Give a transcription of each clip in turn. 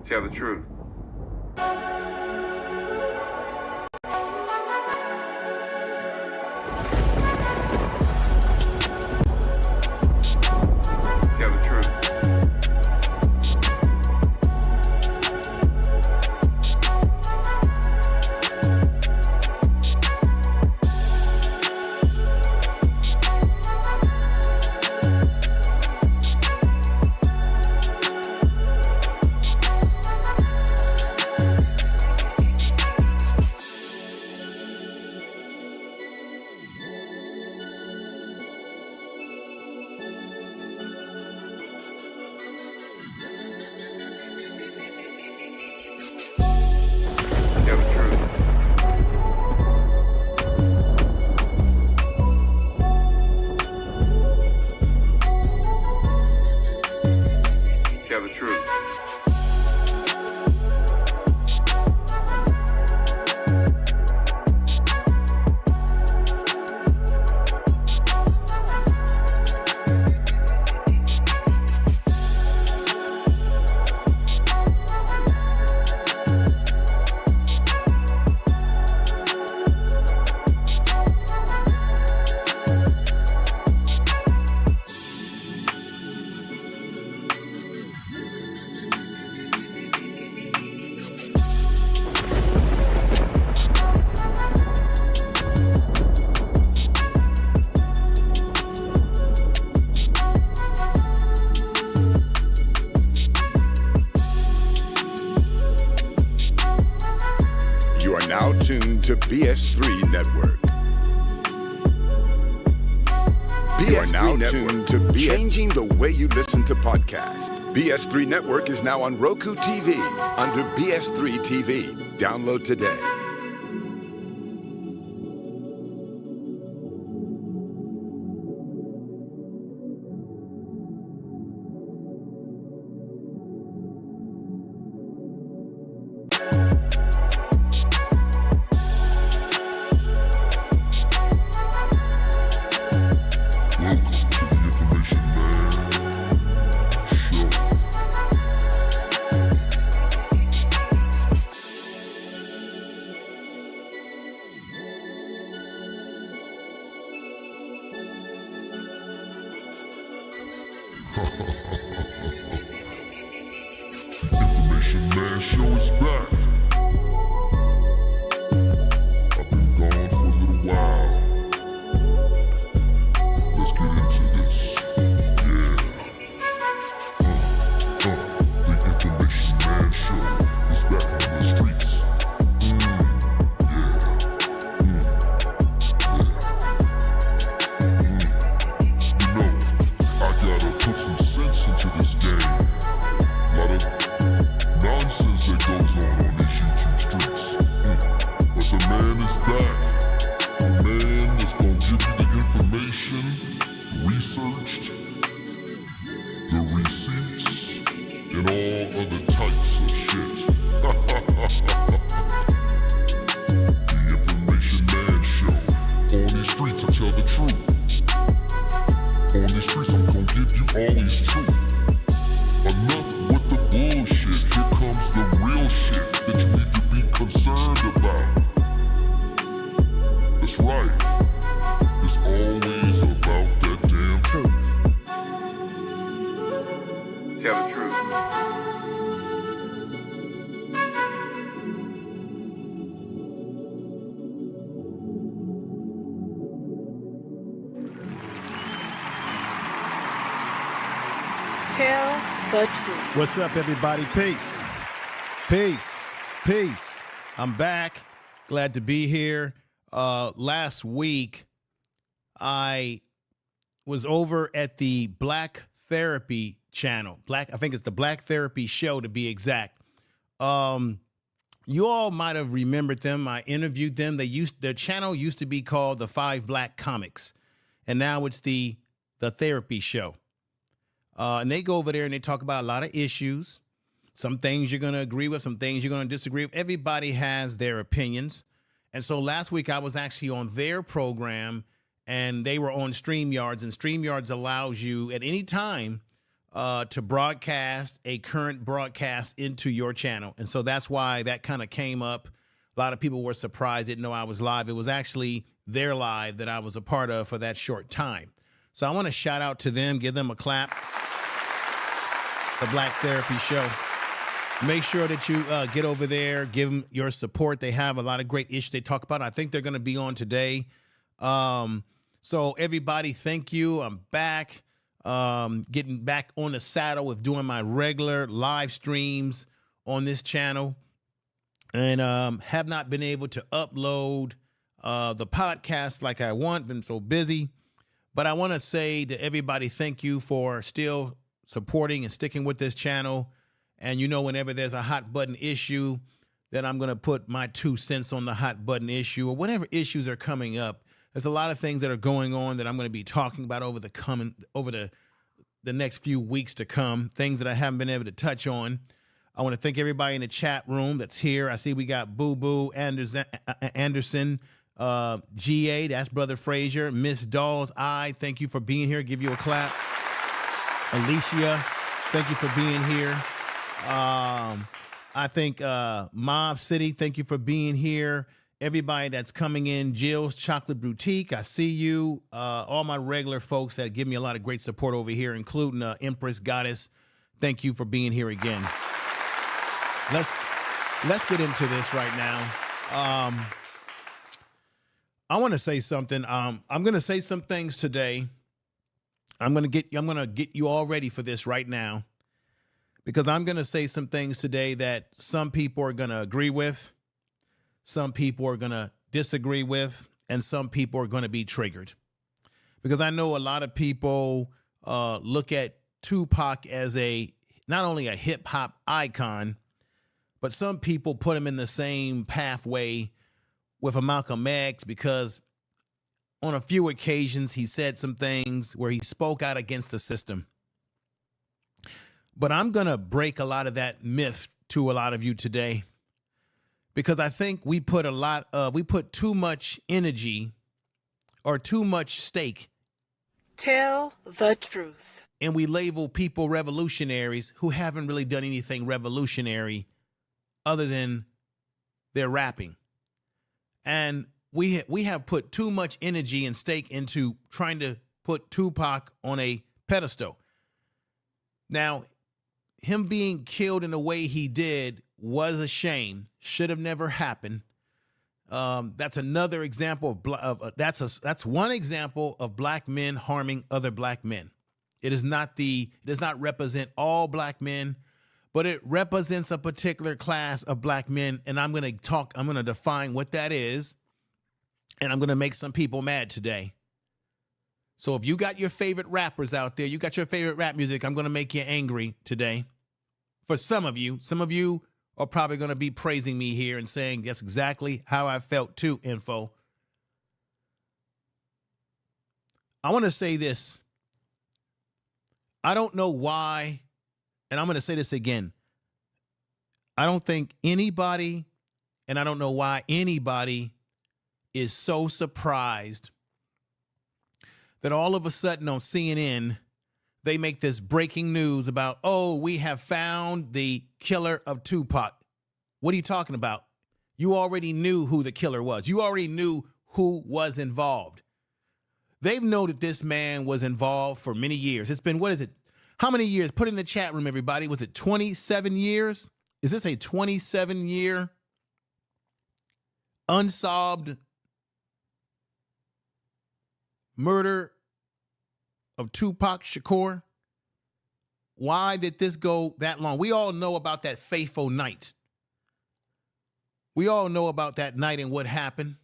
Tell the truth. Tell the truth. Tell the truth. Tell the truth. You are now tuned to BS3 Network. BS3 Network, changing the way you listen to podcasts. BS3 Network is now on Roku TV under BS3 TV. Download today. Information Man Show is back. I've been gone for a little while. Let's get into this. Yeah. The Information Man Show is back on the streets. You know, I gotta put some sense into this game. Lot of nonsense that goes on these YouTube streets. But the man is back. The man that's gonna give you the information, researched, the receipts, and all other types of shit. The Information Man Show. On these streets, I tell the truth. On these streets, I'm gonna give you always truth. Enough with the bullshit. Here comes the real shit that you need to be concerned about. That's right. It's always about that damn truth. Tell the truth. Tell the truth. What's up, everybody? Peace. Peace. Peace. I'm back. Glad to be here. Last week, I was over at the Black Therapy channel. I think it's the Black Therapy Show, to be exact. You all might have remembered them. I interviewed them. Their channel used to be called The Five Black Comics, and now it's the Therapy Show. And they go over there and they talk about a lot of issues. Some things you're going to agree with, some things you're going to disagree with. Everybody has their opinions. And so last week I was actually on their program, and they were on StreamYards, and StreamYards allows you at any time to broadcast a current broadcast into your channel. And so that's why that kind of came up. A lot of people were surprised, didn't know I was live. It was actually their live that I was a part of for that short time. So I want to shout out to them, give them a clap. The Black Therapy Show. Make sure that you get over there, give them your support. They have a lot of great issues they talk about. I think they're going to be on today. So everybody, thank you. I'm back, getting back on the saddle with doing my regular live streams on this channel, and have not been able to upload the podcast like I want. Been so busy, but I want to say to everybody, thank you for still supporting and sticking with this channel. And you know, whenever there's a hot button issue, then I'm going to put my 2 cents on the hot button issue, or whatever issues are coming up. There's a lot of things that are going on that I'm going to be talking about over the next few weeks to come, things that I haven't been able to touch on. I want to thank everybody in the chat room that's here. I see we got Boo Boo Anderson, GA, that's Brother Frazier, Miss Doll's Eye, thank you for being here. Give you a clap. Alicia, thank you for being here. I think Mob City, thank you for being here. Everybody that's coming in, Jill's Chocolate Boutique, I see you. All my regular folks that give me a lot of great support over here, including Empress Goddess, thank you for being here again. Let's get into this right now. I want to say something. I'm going to say some things today. I'm going to get you all ready for this right now, because I'm going to say some things today that some people are going to agree with, some people are going to disagree with, and some people are going to be triggered. Because I know a lot of people look at Tupac as not only a hip hop icon, but some people put him in the same pathway with a Malcolm X, because on a few occasions he said some things where he spoke out against the system. But I'm going to break a lot of that myth to a lot of you today, because I think we put too much energy or too much stake. Tell the truth. And we label people revolutionaries who haven't really done anything revolutionary other than their rapping. And we have put too much energy and stake into trying to put Tupac on a pedestal. Now, him being killed in the way he did was a shame. Should have never happened. That's another example that's one example of black men harming other black men. It does not represent all black men, but it represents a particular class of black men. And I'm going to define what that is. And I'm going to make some people mad today. So if you got your favorite rappers out there, you got your favorite rap music, I'm going to make you angry today. For some of you are probably going to be praising me here and saying that's exactly how I felt too, Info. I want to say this. I don't know why, and I'm going to say this again. I don't think anybody, and I don't know why anybody is so surprised that all of a sudden on CNN, they make this breaking news about, oh, we have found the killer of Tupac. What are you talking about? You already knew who the killer was. You already knew who was involved. They've known that this man was involved for many years. It's been, what is it? How many years? Put it in the chat room, everybody. Was it 27 years? Is this a 27-year unsolved murder of Tupac Shakur? Why did this go that long? We all know about that fateful night. We all know about that night and what happened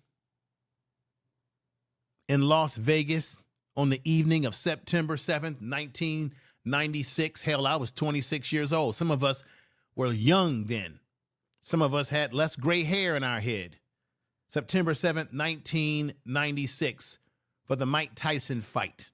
in Las Vegas on the evening of September 7th, 1996. Hell, I was 26 years old. Some of us were young then. Some of us had less gray hair in our head. September 7th, 1996, for the Mike Tyson fight.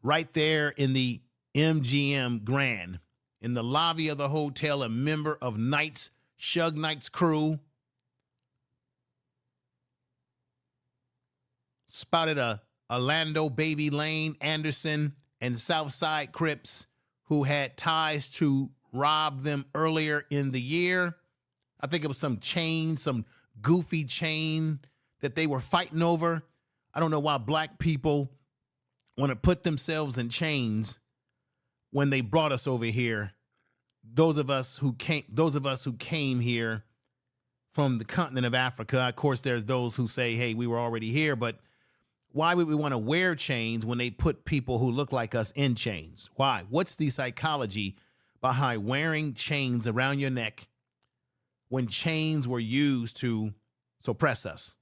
Right there in the MGM Grand, in the lobby of the hotel, a member of Suge Knight's crew spotted a Orlando Baby Lane Anderson and Southside Crips who had ties to rob them earlier in the year. I think it was some chain, some goofy chain that they were fighting over. I don't know why black people want to put themselves in chains when they brought us over here. Those of us who came here from the continent of Africa. Of course, there's those who say, hey, we were already here, but why would we want to wear chains when they put people who look like us in chains? Why? What's the psychology behind wearing chains around your neck when chains were used to suppress us?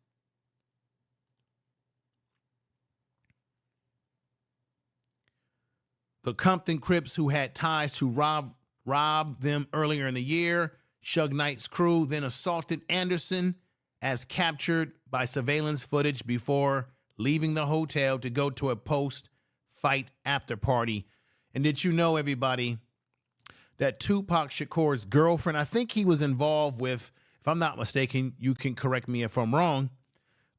The Compton Crips who had ties to rob them earlier in the year. Suge Knight's crew then assaulted Anderson as captured by surveillance footage before leaving the hotel to go to a post-fight after party. And did you know, everybody, that Tupac Shakur's girlfriend, I think he was involved with, if I'm not mistaken, you can correct me if I'm wrong,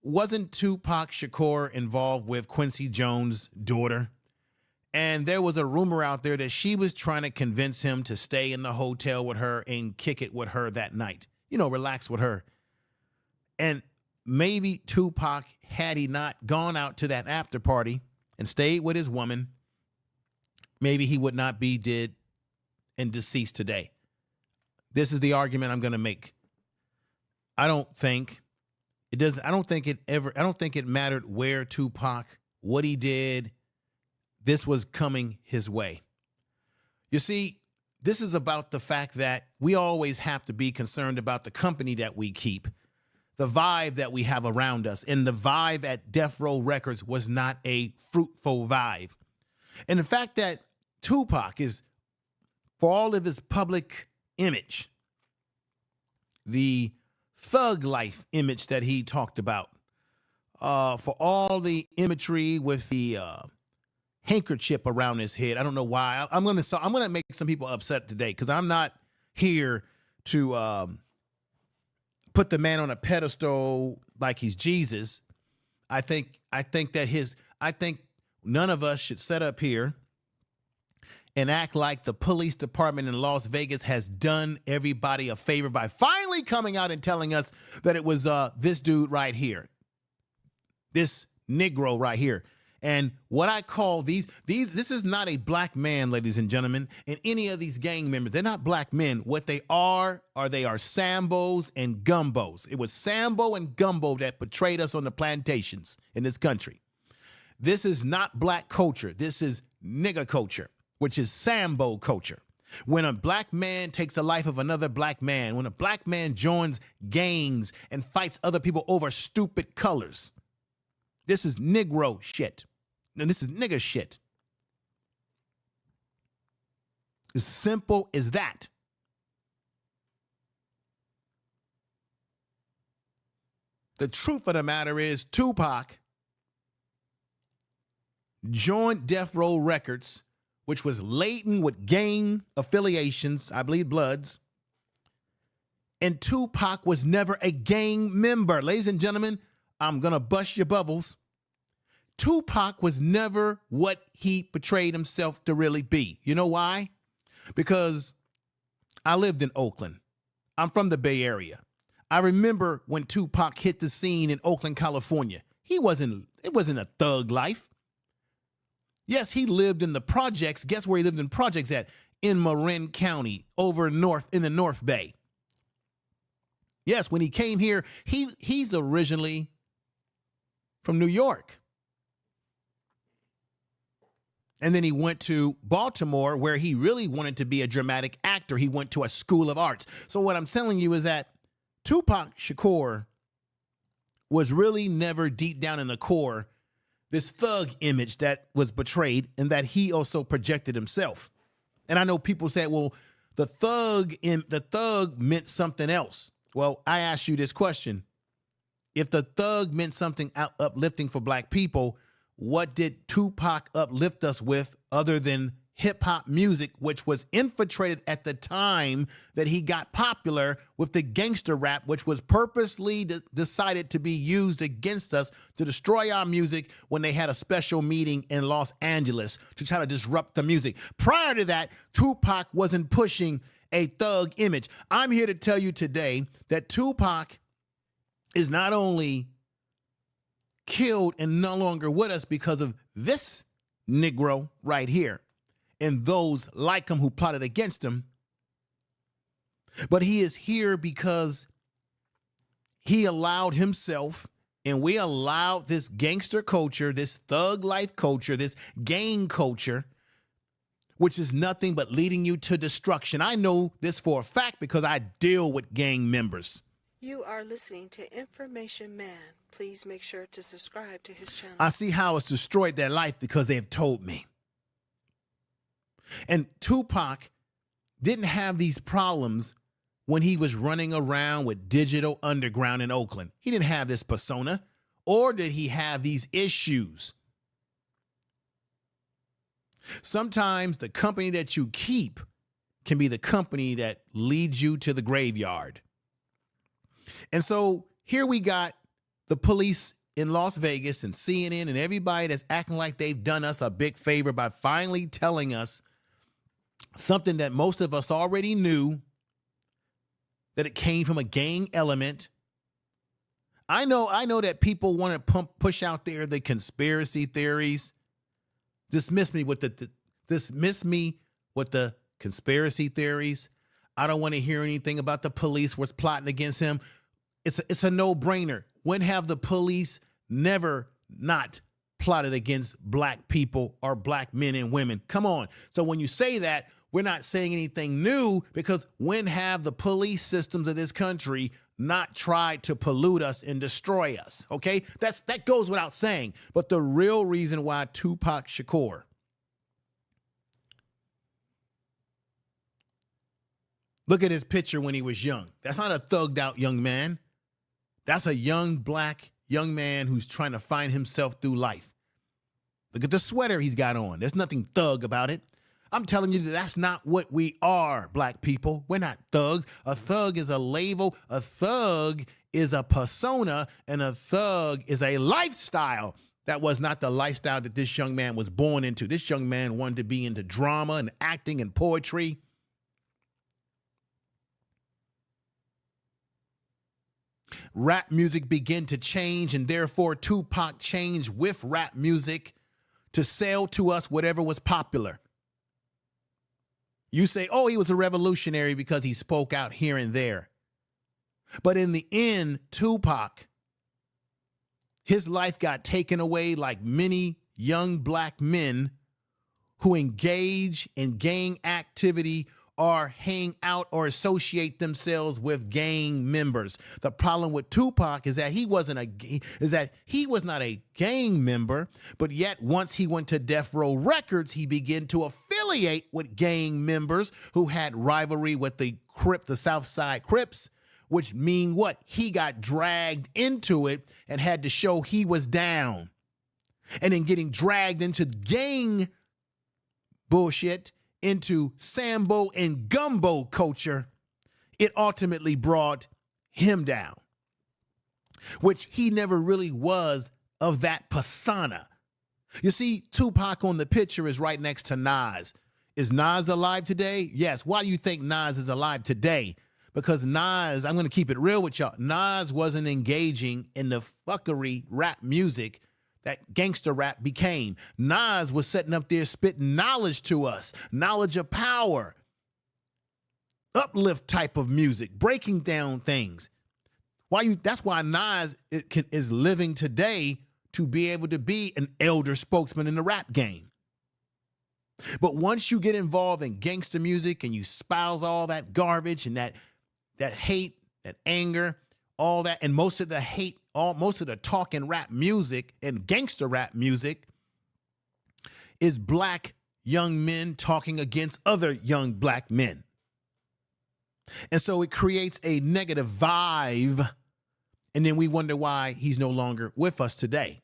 wasn't Tupac Shakur involved with Quincy Jones' daughter? And there was a rumor out there that she was trying to convince him to stay in the hotel with her and kick it with her that night. You know, relax with her. And maybe Tupac, had he not gone out to that after party and stayed with his woman, maybe he would not be dead and deceased today. This is the argument I'm going to make. I don't think it mattered where Tupac, what he did. This was coming his way. You see, this is about the fact that we always have to be concerned about the company that we keep, the vibe that we have around us. And the vibe at Death Row Records was not a fruitful vibe. And the fact that Tupac is, for all of his public image, the thug life image that he talked about, for all the imagery with the handkerchief around his head. I don't know why. I'm gonna make some people upset today because I'm not here to put the man on a pedestal like he's Jesus. I think none of us should sit up here and act like the police department in Las Vegas has done everybody a favor by finally coming out and telling us that it was this dude right here, this Negro right here. And what I call this is not a black man, ladies and gentlemen, and any of these gang members. They're not black men. What they are Sambos and Gumbos. It was Sambo and Gumbo that betrayed us on the plantations in this country. This is not black culture. This is nigger culture, which is Sambo culture. When a black man takes the life of another black man, when a black man joins gangs and fights other people over stupid colors, this is Negro shit. And this is nigger shit. As simple as that. The truth of the matter is Tupac joined Death Row Records, which was laden with gang affiliations, I believe Bloods. And Tupac was never a gang member. Ladies and gentlemen, I'm going to bust your bubbles. Tupac was never what he portrayed himself to really be. You know why? Because I lived in Oakland. I'm from the Bay Area. I remember when Tupac hit the scene in Oakland, California. It wasn't a thug life. Yes, he lived in the projects. Guess where he lived in projects at? In Marin County, over north in the North Bay. Yes, when he came here, he's originally from New York. And then he went to Baltimore, where he really wanted to be a dramatic actor. He went to a school of arts. So what I'm telling you is that Tupac Shakur was really never deep down in the core this thug image that was portrayed and that he also projected himself. And I know people say, well, the thug meant something else. Well, I ask you this question. If the thug meant something uplifting for black people, what did Tupac uplift us with other than hip hop music, which was infiltrated at the time that he got popular with the gangster rap, which was purposely decided to be used against us to destroy our music when they had a special meeting in Los Angeles to try to disrupt the music. Prior to that, Tupac wasn't pushing a thug image. I'm here to tell you today that Tupac is not only killed and no longer with us because of this Negro right here and those like him who plotted against him, but he is here because he allowed himself, and we allowed this gangster culture, this thug life culture, this gang culture, which is nothing but leading you to destruction. I know this for a fact because I deal with gang members. You are listening to Information Man. Please make sure to subscribe to his channel. I see how it's destroyed their life because they've told me. And Tupac didn't have these problems when he was running around with Digital Underground in Oakland. He didn't have this persona, or did he have these issues? Sometimes the company that you keep can be the company that leads you to the graveyard. And so here we got the police in Las Vegas and CNN and everybody that's acting like they've done us a big favor by finally telling us something that most of us already knew, that it came from a gang element. I know that people want to push out there the conspiracy theories. Dismiss me with the conspiracy theories. I don't want to hear anything about the police was plotting against him. It's a no-brainer. When have the police never not plotted against black people or black men and women? Come on. So when you say that, we're not saying anything new, because when have the police systems of this country not tried to pollute us and destroy us? Okay, that goes without saying. But the real reason why Tupac Shakur look at his picture when he was young. That's not a thugged out young man. That's a young black young man who's trying to find himself through life. Look at the sweater he's got on. There's nothing thug about it. I'm telling you that that's not what we are, black people. We're not thugs. A thug is a label. A thug is a persona, and a thug is a lifestyle. That was not the lifestyle that this young man was born into. This young man wanted to be into drama and acting and poetry. Rap music began to change, and therefore Tupac changed with rap music to sell to us whatever was popular. You say, oh, he was a revolutionary because he spoke out here and there. But in the end, Tupac, his life got taken away like many young black men who engage in gang activity or hang out or associate themselves with gang members. The problem with Tupac is that he was not a gang member, but yet once he went to Death Row Records, he began to affiliate with gang members who had rivalry with the South Side Crips, which mean what? He got dragged into it and had to show he was down. And then getting dragged into gang bullshit, into Sambo and Gumbo culture, it ultimately brought him down, which he never really was of that persona. You see, Tupac on the picture is right next to Nas. Is Nas alive today? Yes. Why do you think Nas is alive today? Because Nas, I'm going to keep it real with y'all, Nas wasn't engaging in the fuckery rap music that gangster rap became. Nas was sitting up there spitting knowledge to us, knowledge of power, uplift type of music, breaking down things. That's why Nas is living today to be able to be an elder spokesman in the rap game. But once you get involved in gangster music and you spouse all that garbage and that hate, that anger, all that, and most of the hate, most of the talk in rap music and gangster rap music is black young men talking against other young black men. And so it creates a negative vibe, and then we wonder why he's no longer with us today.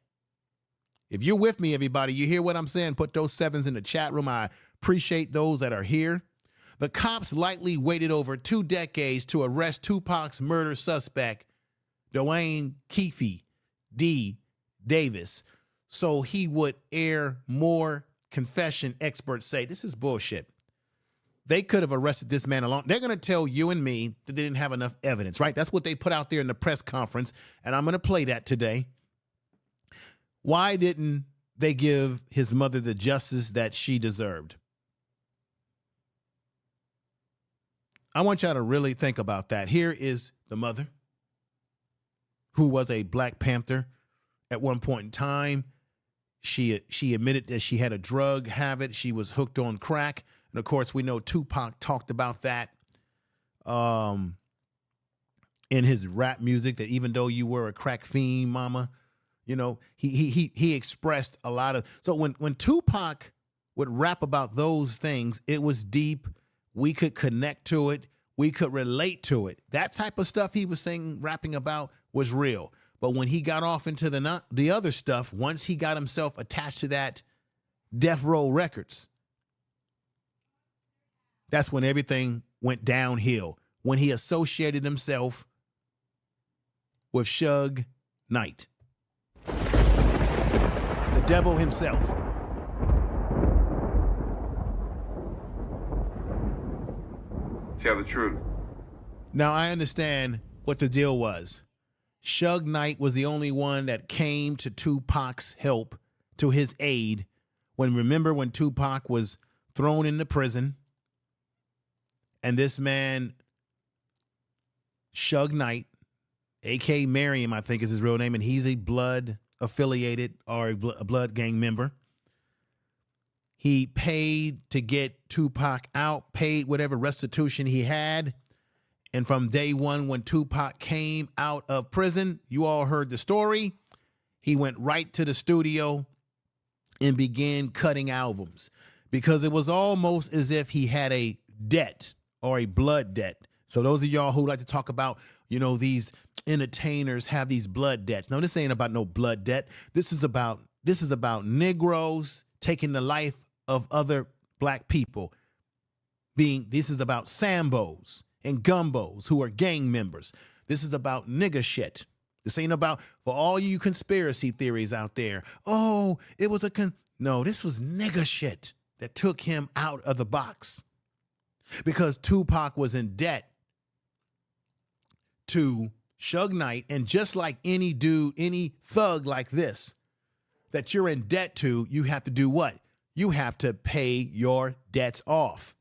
If you're with me, everybody, you hear what I'm saying? Put those sevens in the chat room. I appreciate those that are here. The cops likely waited over 2 decades to arrest Tupac's murder suspect, Duane Keffe D. Davis, so he would air more confession. Experts say this is bullshit. They could have arrested this man alone. They're going to tell you and me that they didn't have enough evidence, right? That's what they put out there in the press conference, and I'm going to play that today. Why didn't they give his mother the justice that she deserved? I want y'all to really think about that. Here is the mother, who was a Black Panther at one point in time. She admitted that she had a drug habit. She was hooked on crack. And of course, we know Tupac talked about that in his rap music, that even though you were a crack fiend, mama, you know, he expressed a lot of. So when Tupac would rap about those things, it was deep. We could connect to it. We could relate to it. That type of stuff he was saying, rapping about, was real. But when he got off into the other stuff, once he got himself attached to that Death Row Records, that's when everything went downhill. When he associated himself with Suge Knight, the devil himself. Tell the truth. Now, I understand what the deal was. Suge Knight was the only one that came to Tupac's help, to his aid, remember when Tupac was thrown into prison, and this man, Suge Knight, AKA Miriam, I think is his real name, and he's a blood affiliated or a blood gang member. He paid to get Tupac out, paid whatever restitution he had. And from day one, when Tupac came out of prison, you all heard the story. He went right to the studio and began cutting albums, because it was almost as if he had a debt or a blood debt. So those of y'all who like to talk about, you know, these entertainers have these blood debts. No, this ain't about no blood debt. This is about Negroes taking the life of other Black people. This is about Sambos and Gumbos who are gang members. This is about nigga shit. This ain't about, for all you conspiracy theories out there, oh, it was no, this was nigga shit that took him out of the box, because Tupac was in debt to Suge Knight. And just like any dude, any thug like this that you're in debt to, you have to do what? You have to pay your debts off.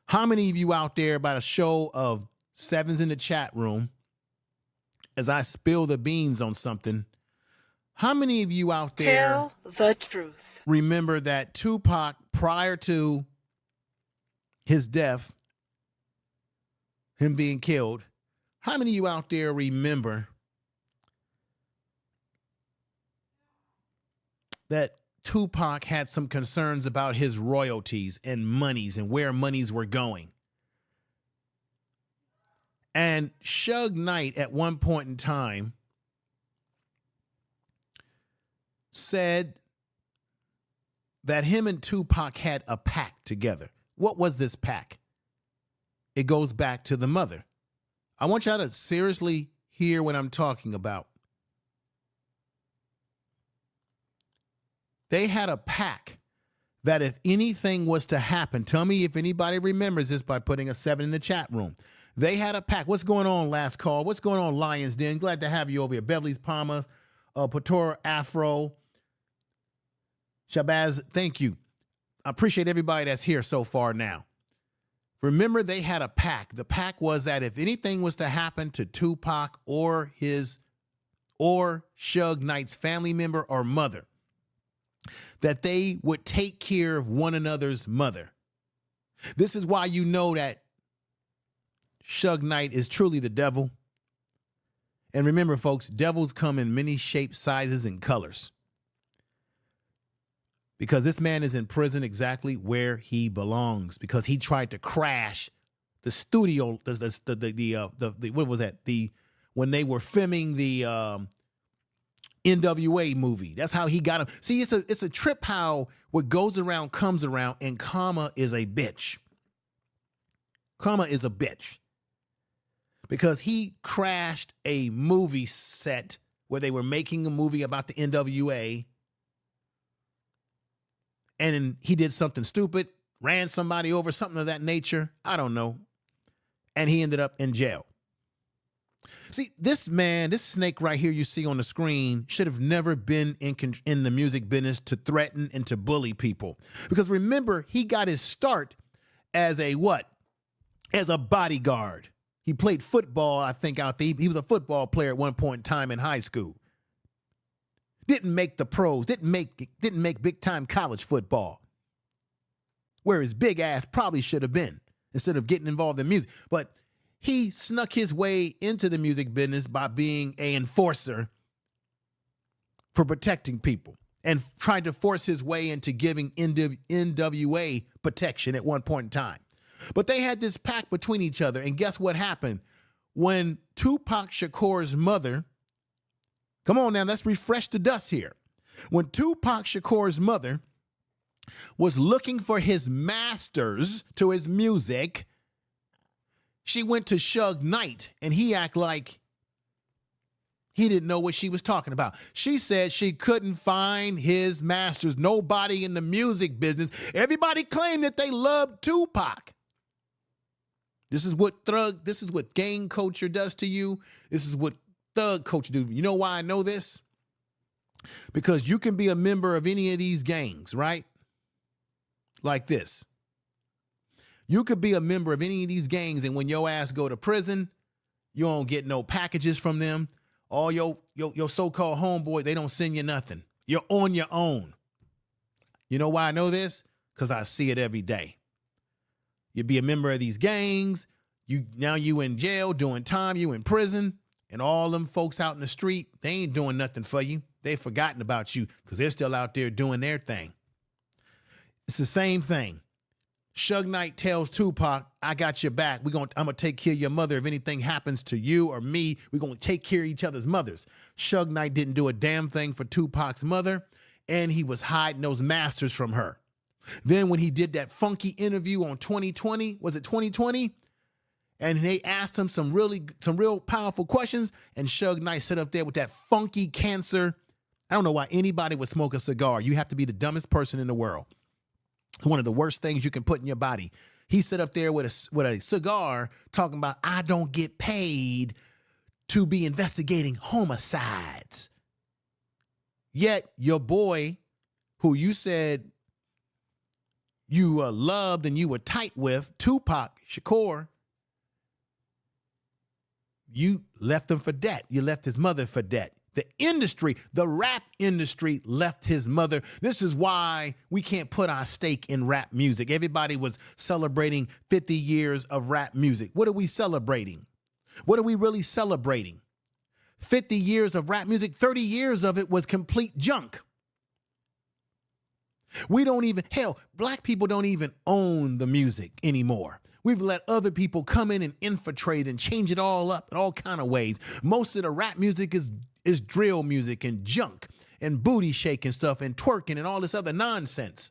How many of you out there, by a show of sevens in the chat room, as I spill the beans on something, how many of you out there Tell the truth. remember that Tupac, prior to his death, him being killed, how many of you out there remember that Tupac had some concerns about his royalties and monies and where monies were going? And Suge Knight at one point in time said that him and Tupac had a pact together. What was this pact? It goes back to the mother. I want y'all to seriously hear what I'm talking about. They had a pact that if anything was to happen, tell me if anybody remembers this by putting a 7 in the chat room. They had a pact. What's going on, Last Call? What's going on, Lions Den? Glad to have you over here. Beverly's Palmer, Patora Afro, Shabazz, thank you. I appreciate everybody that's here so far now. Remember, they had a pact. The pact was that if anything was to happen to Tupac or Suge Knight's family member or mother, that they would take care of one another's mother. This is why you know that Suge Knight is truly the devil. And remember, folks, devils come in many shapes, sizes, and colors. Because this man is in prison exactly where he belongs, because he tried to crash the studio, what was that? When they were filming the NWA movie. That's how he got him. See, it's a trip how what goes around comes around, and karma is a bitch. Karma is a bitch. Because he crashed a movie set where they were making a movie about the NWA, and then he did something stupid, ran somebody over, something of that nature. I don't know. And he ended up in jail. See, this man, this snake right here you see on the screen should have never been in the music business to threaten and to bully people. Because remember, he got his start as a what? As a bodyguard. He played football, I think, out there. He was a football player at one point in time in high school. Didn't make the pros, didn't make big-time college football. Where his big ass probably should have been instead of getting involved in music. But he snuck his way into the music business by being an enforcer for protecting people and tried to force his way into giving NWA protection at one point in time. But they had this pact between each other, and guess what happened? When Tupac Shakur's mother, come on now, let's refresh the dust here. When Tupac Shakur's mother was looking for his masters to his music, she went to Suge Knight, and he acted like he didn't know what she was talking about. She said she couldn't find his masters. Nobody in the music business. Everybody claimed that they loved Tupac. This is what gang culture does to you. This is what thug culture do. You know why I know this? Because you can be a member of any of these gangs, right? Like this. You could be a member of any of these gangs, and when your ass go to prison, you don't get no packages from them. All your so-called homeboy, they don't send you nothing. You're on your own. You know why I know this? Because I see it every day. You be a member of these gangs. Now you in jail doing time. You in prison, and all them folks out in the street, they ain't doing nothing for you. They've forgotten about you because they're still out there doing their thing. It's the same thing. Suge Knight tells Tupac, I got your back. I'm going to take care of your mother. If anything happens to you or me, we're going to take care of each other's mothers. Suge Knight didn't do a damn thing for Tupac's mother, and he was hiding those masters from her. Then when he did that funky interview on 2020, was it 2020? And they asked him some real powerful questions, and Suge Knight sat up there with that funky cancer. I don't know why anybody would smoke a cigar. You have to be the dumbest person in the world. It's one of the worst things you can put in your body. He sat up there with a cigar talking about, I don't get paid to be investigating homicides. Yet your boy, who you said you loved and you were tight with, Tupac Shakur, you left him for debt. You left his mother for debt. The industry, the rap industry left his mother. This is why we can't put our stake in rap music. Everybody was celebrating 50 years of rap music. What are we celebrating? What are we really celebrating? 50 years of rap music, 30 years of it was complete junk. Black people don't even own the music anymore. We've let other people come in and infiltrate and change it all up in all kind of ways. Most of the rap music is drill music and junk and booty shaking stuff and twerking and all this other nonsense.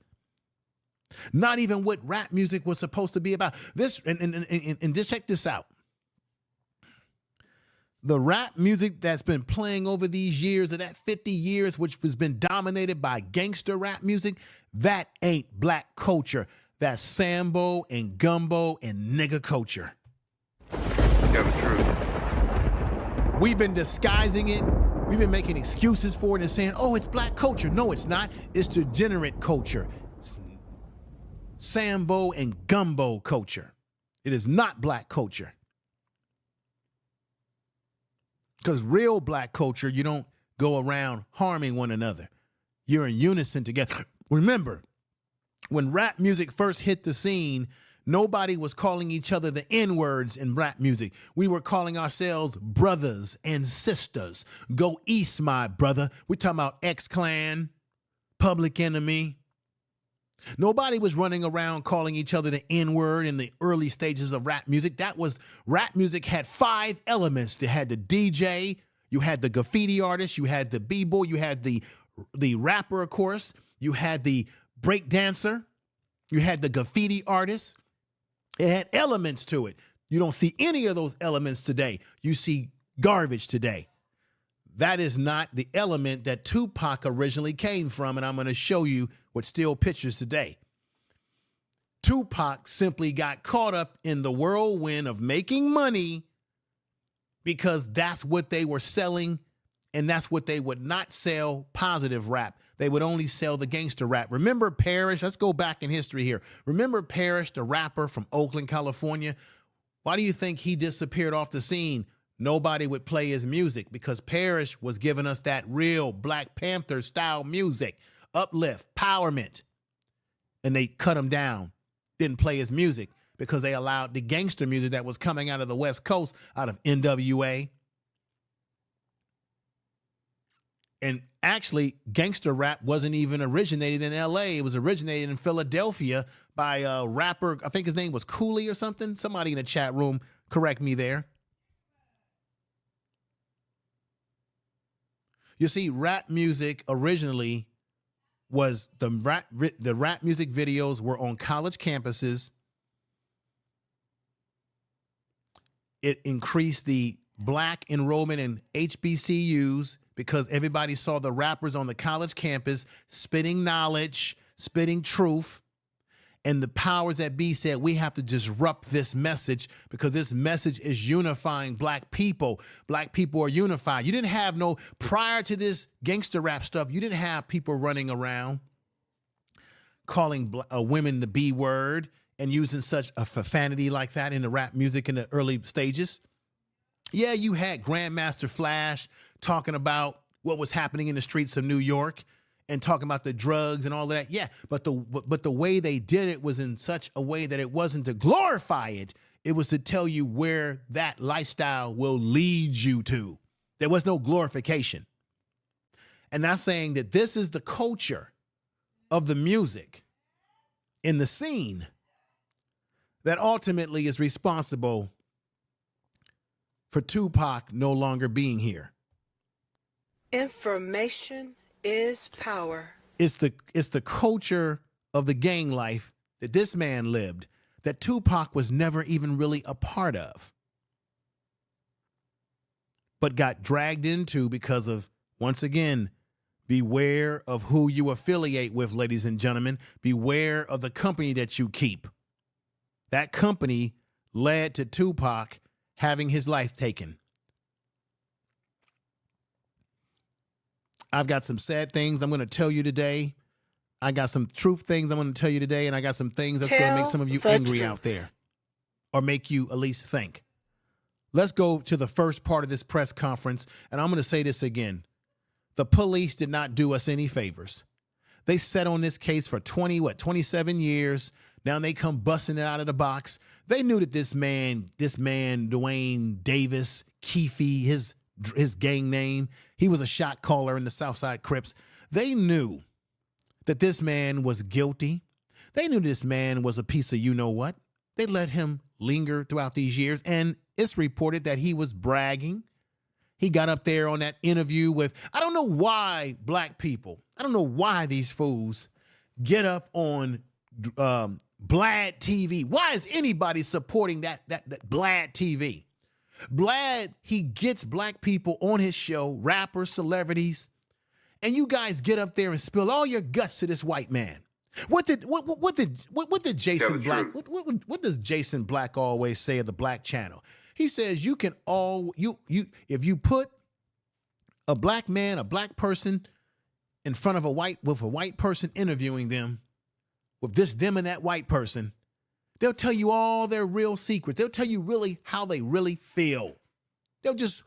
Not even what rap music was supposed to be about. And just check this out. The rap music that's been playing over these years, of that 50 years, which has been dominated by gangster rap music, that ain't black culture. That's Sambo and gumbo and nigga culture. Tell the truth. We've been disguising it. We've been making excuses for it and saying, oh, it's black culture. No, it's not. It's degenerate culture. Sambo and gumbo culture. It is not black culture. Because real black culture, you don't go around harming one another. You're in unison together. Remember, when rap music first hit the scene, nobody was calling each other the N-words in rap music. We were calling ourselves brothers and sisters. Go East, my brother. We're talking about X-Clan, Public Enemy. Nobody was running around calling each other the N-word in the early stages of rap music. Rap music had 5 elements. They had the DJ, You had the graffiti artist, you had the b-boy, you had the rapper, of course, you had the break dancer, you had the graffiti artist. It had elements to it. You don't see any of those elements today. You see garbage today. That is not the element that Tupac originally came from, and I'm going to show you with still pictures today. Tupac simply got caught up in the whirlwind of making money because that's what they were selling, and that's what they would not sell positive rap. They would only sell the gangster rap. Remember Parrish? Let's go back in history here. Remember Parrish, the rapper from Oakland, California? Why do you think he disappeared off the scene? Nobody would play his music because Parrish was giving us that real Black Panther style music, uplift, empowerment. And they cut him down, didn't play his music because they allowed the gangster music that was coming out of the West Coast, out of NWA. And actually, gangster rap wasn't even originated in LA. It was originated in Philadelphia by a rapper. I think his name was Cooley or something. Somebody in the chat room, correct me there. You see, rap music originally was the rap music videos were on college campuses. It increased the Black enrollment in HBCUs because everybody saw the rappers on the college campus spitting knowledge, spitting truth. And the powers that be said, we have to disrupt this message because this message is unifying Black people. Black people are unified. You didn't have prior to this gangster rap stuff, you didn't have people running around calling women the B word and using such a profanity like that in the rap music in the early stages. Yeah, you had Grandmaster Flash talking about what was happening in the streets of New York and talking about the drugs and all of that. Yeah, but the way they did it was in such a way that it wasn't to glorify it. It was to tell you where that lifestyle will lead you to. There was no glorification. And I'm saying that this is the culture of the music in the scene that ultimately is responsible for Tupac no longer being here. Information is power. It's the culture of the gang life that this man lived that Tupac was never even really a part of, but got dragged into because of, once again, beware of who you affiliate with, ladies and gentlemen. Beware of the company that you keep. That company led to Tupac having his life taken. I've got some sad things I'm going to tell you today. I got some truth things I'm going to tell you today, and I got some things that's going to make some of you angry out there or make you at least think. Let's go to the first part of this press conference, and I'm going to say this again. The police did not do us any favors. They sat on this case for 27 years. Now they come busting it out of the box. They knew that this man, Duane Davis, Keffe, his gang name, he was a shot caller in the Southside Crips. They knew that this man was guilty. They knew this man was a piece of you-know-what. They let him linger throughout these years, and it's reported that he was bragging. He got up there on that interview with, I don't know why Black people, I don't know why these fools get up on Blad TV. Why is anybody supporting that Blad TV? Blad, he gets Black people on his show, rappers, celebrities, and you guys get up there and spill all your guts to this white man. What did Jason Black? What does Jason Black always say of the Black channel? He says you can if you put a Black man, a Black person in front of a white person interviewing them, with them and that white person, they'll tell you all their real secrets. They'll tell you really how they really feel. They'll just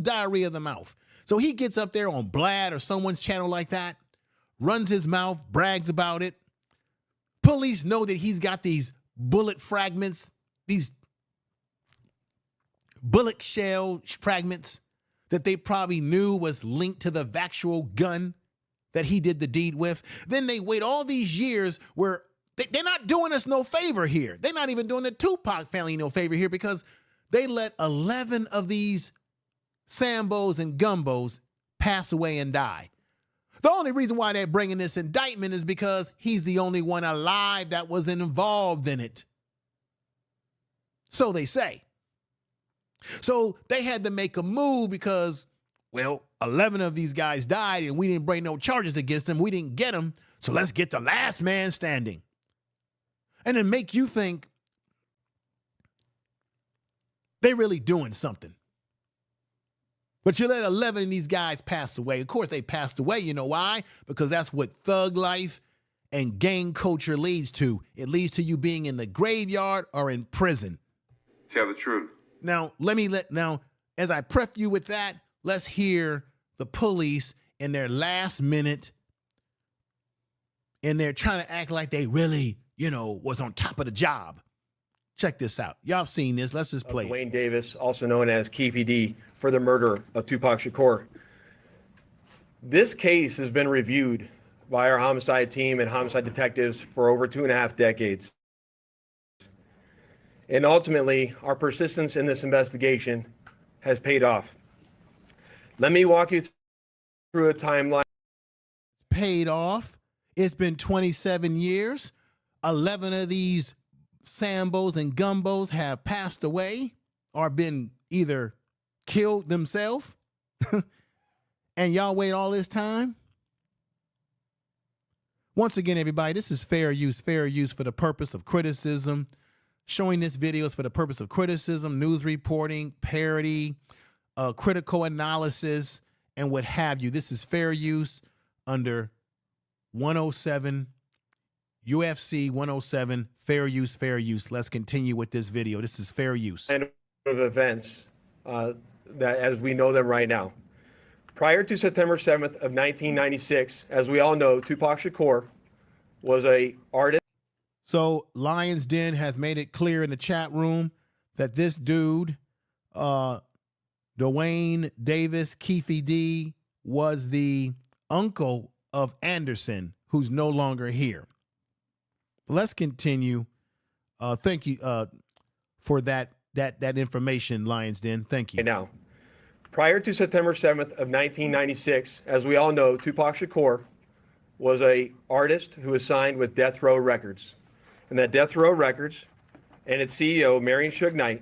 diarrhea of the mouth. So he gets up there on Blad or someone's channel like that, runs his mouth, brags about it. Police know that he's got these bullet fragments, these bullet shell fragments that they probably knew was linked to the actual gun that he did the deed with. Then they wait all these years where they're not doing us no favor here. They're not even doing the Tupac family no favor here because they let 11 of these Sambos and Gumbos pass away and die. The only reason why they're bringing this indictment is because he's the only one alive that was involved in it. So they say. So they had to make a move because, well, 11 of these guys died and we didn't bring no charges against them. We didn't get them. So let's get the last man standing. And then make you think they're really doing something. But you let 11 of these guys pass away. Of course, they passed away. You know why? Because that's what thug life and gang culture leads to. It leads to you being in the graveyard or in prison. Tell the truth. Now, as I prep you with that, let's hear the police in their last minute, and they're trying to act like they really, was on top of the job. Check this out. Y'all seen this. Let's just play it. Duane Davis, also known as Keffe D, for the murder of Tupac Shakur. This case has been reviewed by our homicide team and homicide detectives for over 2.5 decades. And ultimately, our persistence in this investigation has paid off. Let me walk you through a timeline. Paid off. It's been 27 years. 11 of these Sambos and Gumbos have passed away or been either killed themselves. And y'all wait all this time? Once again, everybody, this is fair use for the purpose of criticism. Showing this video is for the purpose of criticism, news reporting, parody, critical analysis, and what have you. This is fair use under 107, UFC 107, fair use. Let's continue with this video. This is fair use. And of events that as we know them right now. Prior to September 7th of 1996, as we all know, Tupac Shakur was an artist. So Lions Den has made it clear in the chat room that this dude, Duane Davis, Keffe D, was the uncle of Anderson, who's no longer here. Let's continue. Thank you for that information, Lions Den. Thank you. Now, prior to September 7th of 1996, as we all know, Tupac Shakur was an artist who was signed with Death Row Records. And that Death Row Records and its CEO, Suge Knight,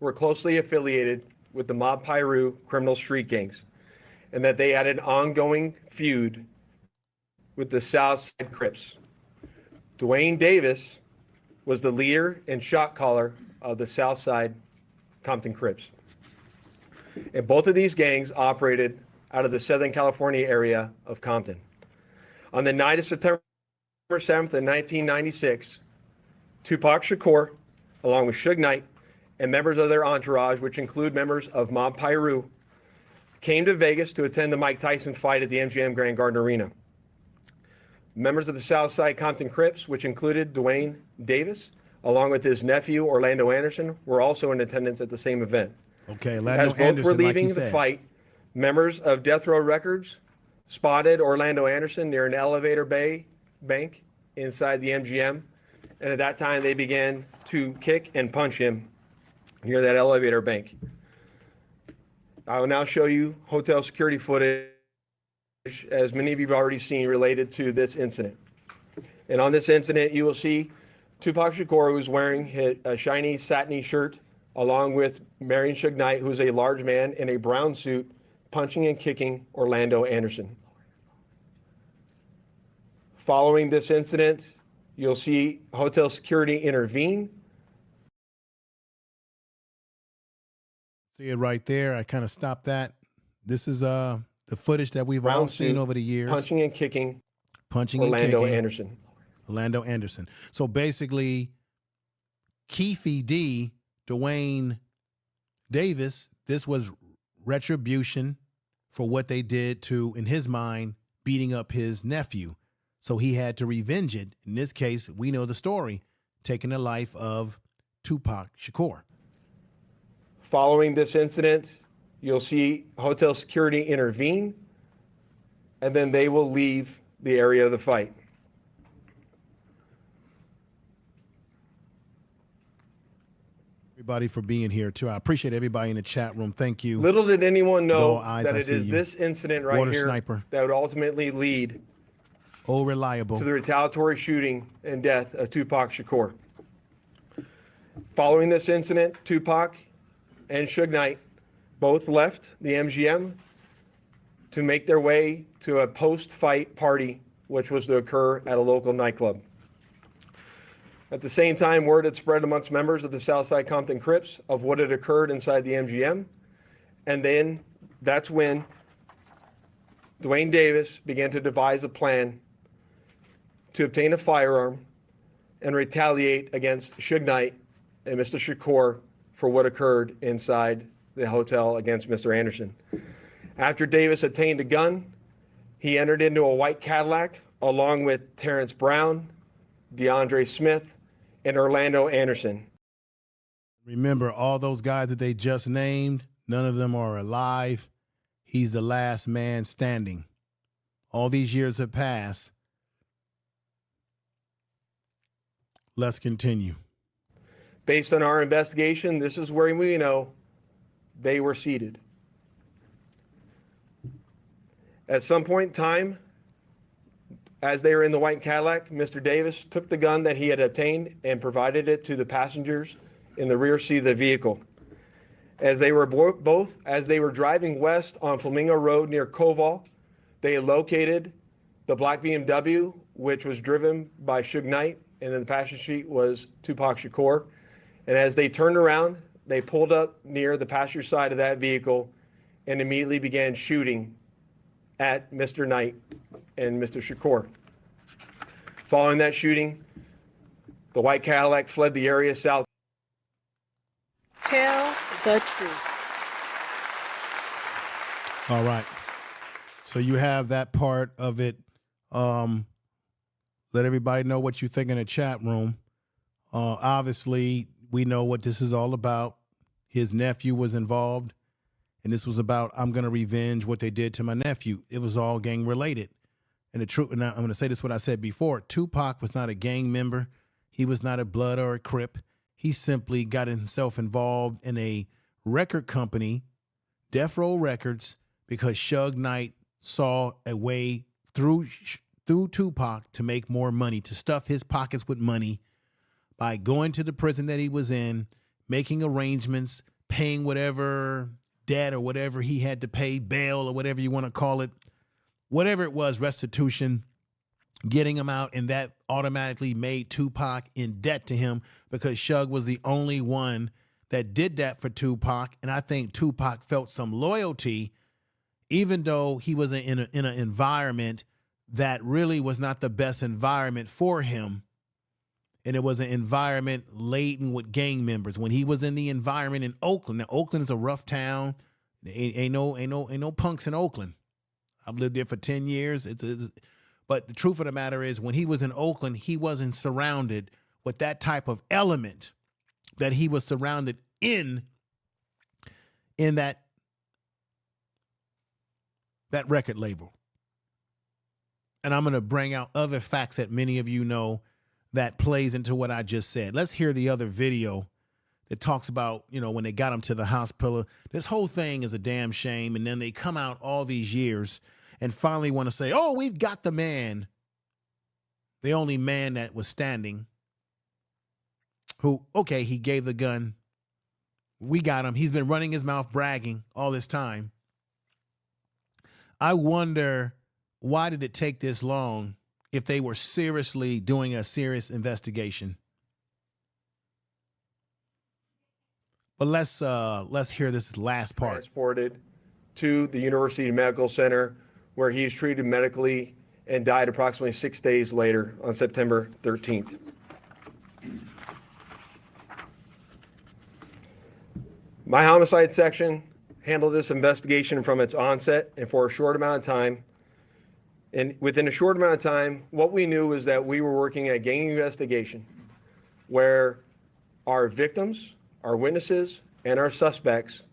were closely affiliated with the Mob Piru criminal street gangs, and that they had an ongoing feud with the Southside Crips. Duane Davis was the leader and shot caller of the Southside Compton Crips. And both of these gangs operated out of the Southern California area of Compton. On the night of September 7th of 1996, Tupac Shakur, along with Suge Knight and members of their entourage, which include members of Mob Piru, came to Vegas to attend the Mike Tyson fight at the MGM Grand Garden Arena. Members of the Southside Compton Crips, which included Duane Davis, along with his nephew Orlando Anderson, were also in attendance at the same event. Okay, Orlando As both Anderson, were leaving like the fight, members of Death Row Records spotted Orlando Anderson near an elevator bank inside the MGM, and at that time they began to kick and punch him near that elevator bank. I will now show you hotel security footage, as many of you have already seen, related to this incident. And on this incident, you will see Tupac Shakur, who's wearing a shiny satiny shirt, along with Suge Knight, who's a large man in a brown suit, punching and kicking Orlando Anderson. Following this incident, you'll see hotel security intervene. See it right there. I kind of stopped that. This is the footage that we've all seen over the years. Punching and kicking Orlando Anderson. Orlando Anderson. So basically, Keffe D, Duane Davis, this was retribution for what they did to, in his mind, beating up his nephew. So he had to revenge it. In this case, we know the story, taking the life of Tupac Shakur. Following this incident, you'll see hotel security intervene, and then they will leave the area of the fight. Everybody for being here too. I appreciate everybody in the chat room. Thank you. Little did anyone know Though eyes, that I it see is you. this incident right Water here sniper. that would ultimately lead Oh, reliable. to the retaliatory shooting and death of Tupac Shakur. Following this incident, Tupac and Suge Knight both left the MGM to make their way to a post-fight party, which was to occur at a local nightclub. At the same time, word had spread amongst members of the Southside Compton Crips of what had occurred inside the MGM. And then that's when Duane Davis began to devise a plan to obtain a firearm and retaliate against Suge Knight and Mr. Shakur for what occurred inside the hotel against Mr. Anderson. After Davis obtained a gun, he entered into a white Cadillac along with Terrence Brown, DeAndre Smith, and Orlando Anderson. Remember, all those guys that they just named, none of them are alive. He's the last man standing. All these years have passed. Let's continue. Based on our investigation, this is where we know they were seated. At some point in time, as they were in the white Cadillac, Mr. Davis took the gun that he had obtained and provided it to the passengers in the rear seat of the vehicle. As they were as they were driving west on Flamingo Road near Koval, they located the black BMW, which was driven by Suge Knight, and in the passenger seat was Tupac Shakur. And as they turned around, they pulled up near the passenger side of that vehicle and immediately began shooting at Mr. Knight and Mr. Shakur. Following that shooting, the white Cadillac fled the area south. Tell the truth. All right. So you have that part of it. Let everybody know what you think in the chat room. Obviously, we know what this is all about. His nephew was involved, and this was about, I'm going to revenge what they did to my nephew. It was all gang related. And the truth, and I'm going to say this what I said before, Tupac was not a gang member. He was not a Blood or a Crip. He simply got himself involved in a record company, Death Row Records, because Suge Knight saw a way through Tupac to make more money, to stuff his pockets with money by going to the prison that he was in, making arrangements, paying whatever debt or whatever he had to pay, bail or whatever you want to call it, whatever it was, restitution, getting him out, and that automatically made Tupac in debt to him because Suge was the only one that did that for Tupac. And I think Tupac felt some loyalty, even though he was in an environment that really was not the best environment for him. And it was an environment laden with gang members. When he was in the environment in Oakland, now Oakland is a rough town. Ain't no punks in Oakland. I've lived there for 10 years. But the truth of the matter is, when he was in Oakland, he wasn't surrounded with that type of element that he was surrounded in that record label. And I'm going to bring out other facts that many of you know that plays into what I just said. Let's hear the other video that talks about, when they got him to the hospital. This whole thing is a damn shame. And then they come out all these years and finally want to say, oh, we've got the man, the only man that was standing, who, okay, he gave the gun. We got him. He's been running his mouth bragging all this time. I wonder, why did it take this long if they were seriously doing a serious investigation? But let's hear this last part. Transported to the University Medical Center, where he is treated medically and died approximately 6 days later on September 13th. My homicide section handled this investigation from its onset and for a short amount of time. And within a short amount of time, what we knew was that we were working a gang investigation where our victims, our witnesses, and our suspects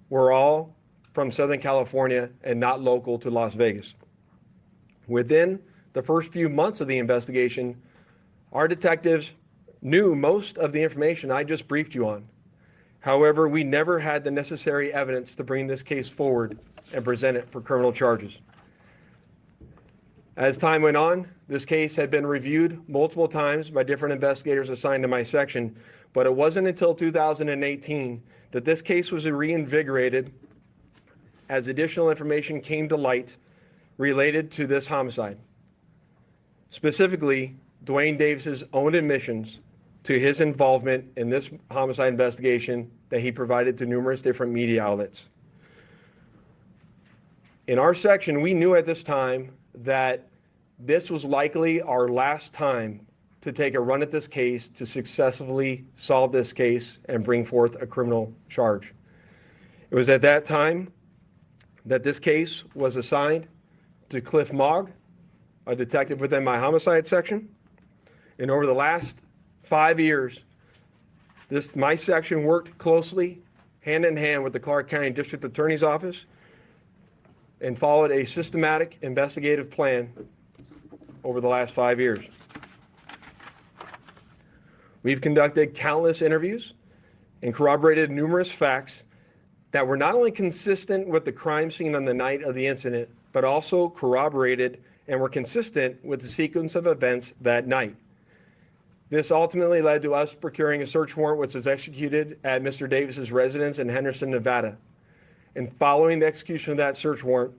were all from Southern California and not local to Las Vegas. Within the first few months of the investigation, our detectives knew most of the information I just briefed you on. However, we never had the necessary evidence to bring this case forward and present it for criminal charges. As time went on, this case had been reviewed multiple times by different investigators assigned to my section, but it wasn't until 2018 that this case was reinvigorated as additional information came to light related to this homicide. Specifically, Duane Davis's own admissions to his involvement in this homicide investigation that he provided to numerous different media outlets. In our section, we knew at this time that this was likely our last time to take a run at this case to successfully solve this case and bring forth a criminal charge. It was at that time that this case was assigned to Cliff Mogg, a detective within my homicide section. And over the last 5 years, my section worked closely, hand in hand with the Clark County District Attorney's Office and followed a systematic investigative plan over the last 5 years. We've conducted countless interviews and corroborated numerous facts that were not only consistent with the crime scene on the night of the incident, but also corroborated and were consistent with the sequence of events that night. This ultimately led to us procuring a search warrant which was executed at Mr. Davis's residence in Henderson, Nevada. And following the execution of that search warrant,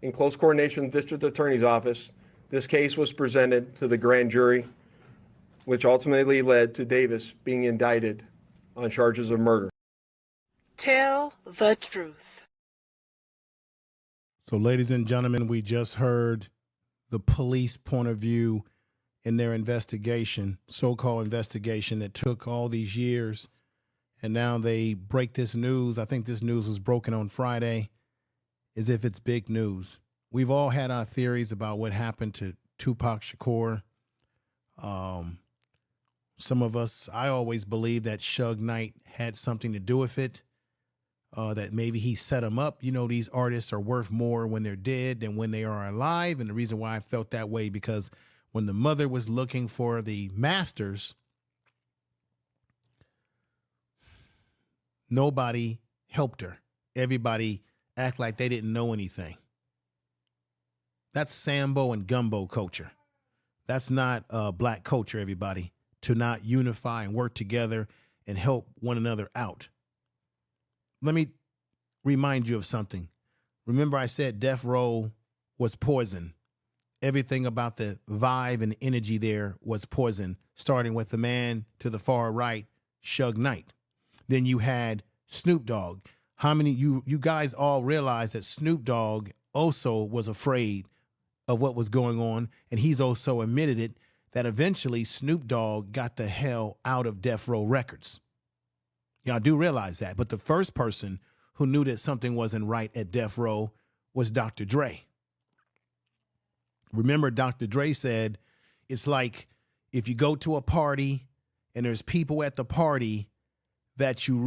in close coordination with the District Attorney's Office, this case was presented to the grand jury, which ultimately led to Davis being indicted on charges of murder. Tell the truth. So, ladies and gentlemen, we just heard the police point of view in their investigation, so-called investigation that took all these years. And now they break this news. I think this news was broken on Friday as if it's big news. We've all had our theories about what happened to Tupac Shakur. Some of us, I always believed that Suge Knight had something to do with it, that maybe he set him up. You know, these artists are worth more when they're dead than when they are alive. And the reason why I felt that way, because when the mother was looking for the masters, nobody helped her. Everybody act like they didn't know anything. That's Sambo and gumbo culture. That's not black culture, everybody, to not unify and work together and help one another out. Let me remind you of something. Remember I said Death Row was poison. Everything about the vibe and energy there was poison, starting with the man to the far right, Suge Knight. Then you had Snoop Dogg. How many you guys all realize that Snoop Dogg also was afraid of what was going on, and he's also admitted it, that eventually Snoop Dogg got the hell out of Death Row Records. Y'all do realize that. But the first person who knew that something wasn't right at Death Row was Dr. Dre. Remember, Dr. Dre said, it's like if you go to a party and there's people at the party that you're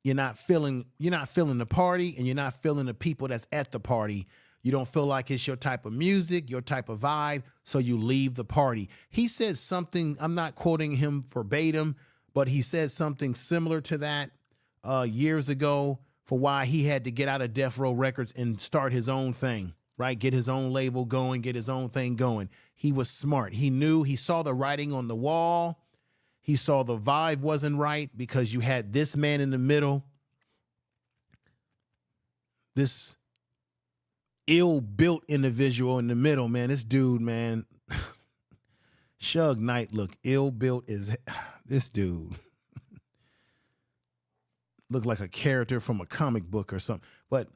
not feeling the party, and you're not feeling the people that's at the party. You don't feel like it's your type of music, your type of vibe, so you leave the party. He said something, I'm not quoting him verbatim, but he said something similar to that years ago for why he had to get out of Death Row Records and start his own thing, right? Get his own label going, get his own thing going. He was smart. He knew, he saw the writing on the wall. He saw the vibe wasn't right because you had this man in the middle, this ill-built individual in the middle, man. This dude, man, Suge Knight, look, ill-built is this dude. Looked like a character from a comic book or something. But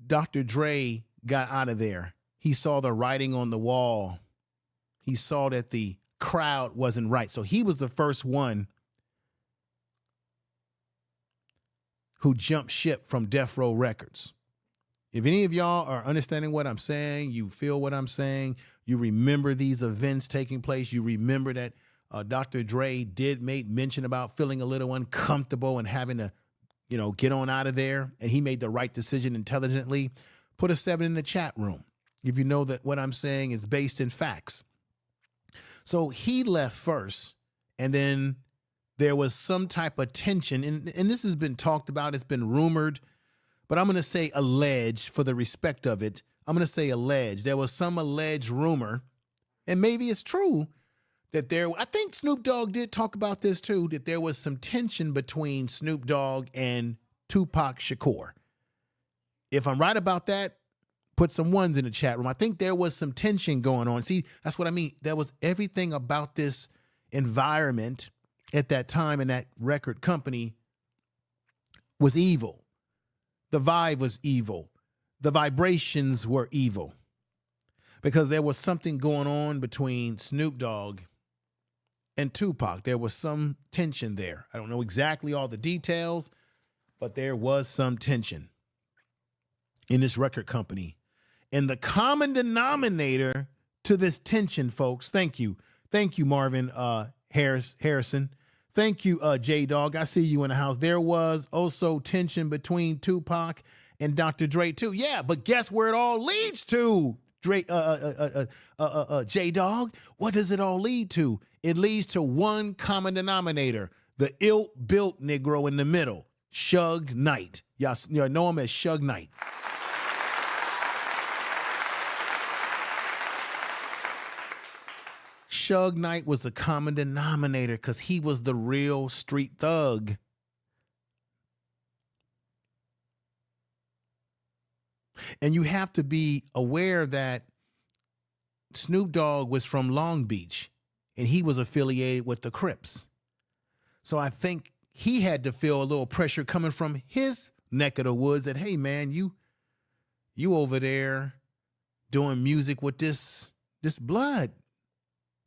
Dr. Dre got out of there. He saw the writing on the wall. He saw that the crowd wasn't right. So he was the first one who jumped ship from Death Row Records. If any of y'all are understanding what I'm saying, you feel what I'm saying, you remember these events taking place, you remember that Dr. Dre did make mention about feeling a little uncomfortable and having to, get on out of there, and he made the right decision intelligently, put a 7 in the chat room if you know that what I'm saying is based in facts. So he left first, and then there was some type of tension, and this has been talked about, it's been rumored, but I'm going to say alleged for the respect of it. I'm going to say alleged. There was some alleged rumor, and maybe it's true, that I think Snoop Dogg did talk about this too, that there was some tension between Snoop Dogg and Tupac Shakur. If I'm right about that, put some ones in the chat room. I think there was some tension going on. See, that's what I mean. There was everything about this environment at that time in that record company was evil. The vibe was evil. The vibrations were evil. Because there was something going on between Snoop Dogg and Tupac. There was some tension there. I don't know exactly all the details, but there was some tension in this record company. And the common denominator to this tension, folks, thank you, Marvin Harrison. Thank you, J-Dog. I see you in the house. There was also tension between Tupac and Dr. Dre, too. Yeah, but guess where it all leads to, J-Dog? What does it all lead to? It leads to one common denominator, the ill-built Negro in the middle, Suge Knight. Y'all know him as Suge Knight. Suge Knight was the common denominator because he was the real street thug. And you have to be aware that Snoop Dogg was from Long Beach and he was affiliated with the Crips. So I think he had to feel a little pressure coming from his neck of the woods that, hey, man, you over there doing music with this blood.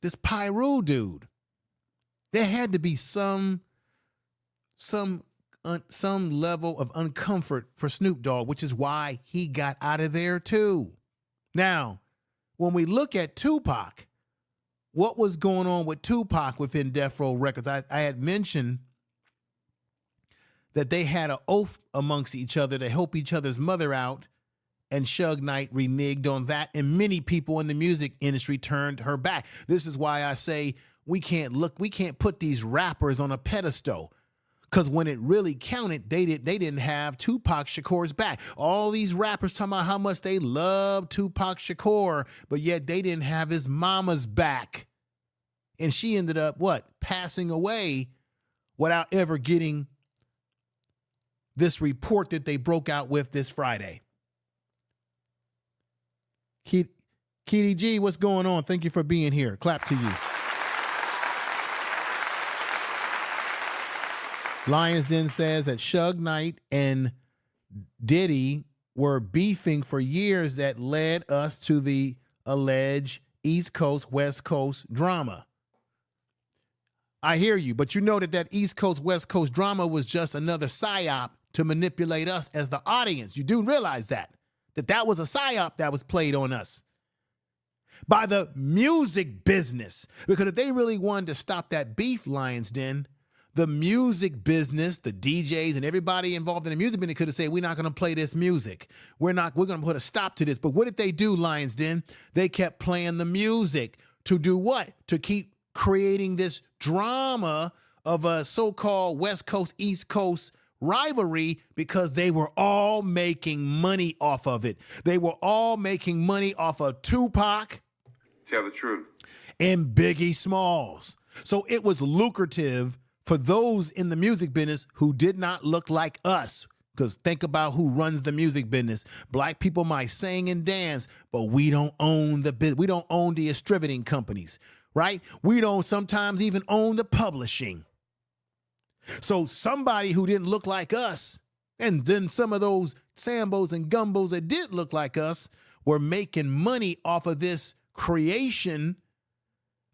This Pyro dude. There had to be some level of uncomfort for Snoop Dogg, which is why he got out of there too. Now, when we look at Tupac, what was going on with Tupac within Death Row Records? I had mentioned that they had an oath amongst each other to help each other's mother out, and Suge Knight reneged on that, and many people in the music industry turned her back. This is why I say we can't put these rappers on a pedestal, because when it really counted, they didn't have Tupac Shakur's back. All these rappers talking about how much they love Tupac Shakur, but yet they didn't have his mama's back. And she ended up, passing away without ever getting this report that they broke out with this Friday. Kitty G, what's going on? Thank you for being here. Clap to you. Lions Den says that Suge Knight and Diddy were beefing for years that led us to the alleged East Coast, West Coast drama. I hear you, but you know that East Coast, West Coast drama was just another psyop to manipulate us as the audience. You do realize that was a psyop that was played on us by the music business. Because if they really wanted to stop that beef, Lions Den, the music business, the DJs and everybody involved in the music business could have said, we're not going to play this music. We're going to put a stop to this. But what did they do, Lions Den? They kept playing the music to do what? To keep creating this drama of a so-called West Coast, East Coast rivalry, because they were all making money off of it. They were all making money off of Tupac. Tell the truth. And Biggie Smalls. So it was lucrative for those in the music business who did not look like us. Because think about who runs the music business. Black people might sing and dance, but we don't own we don't own the distributing companies, right? We don't sometimes even own the publishing. So somebody who didn't look like us, and then some of those Sambos and Gumbos that did look like us, were making money off of this creation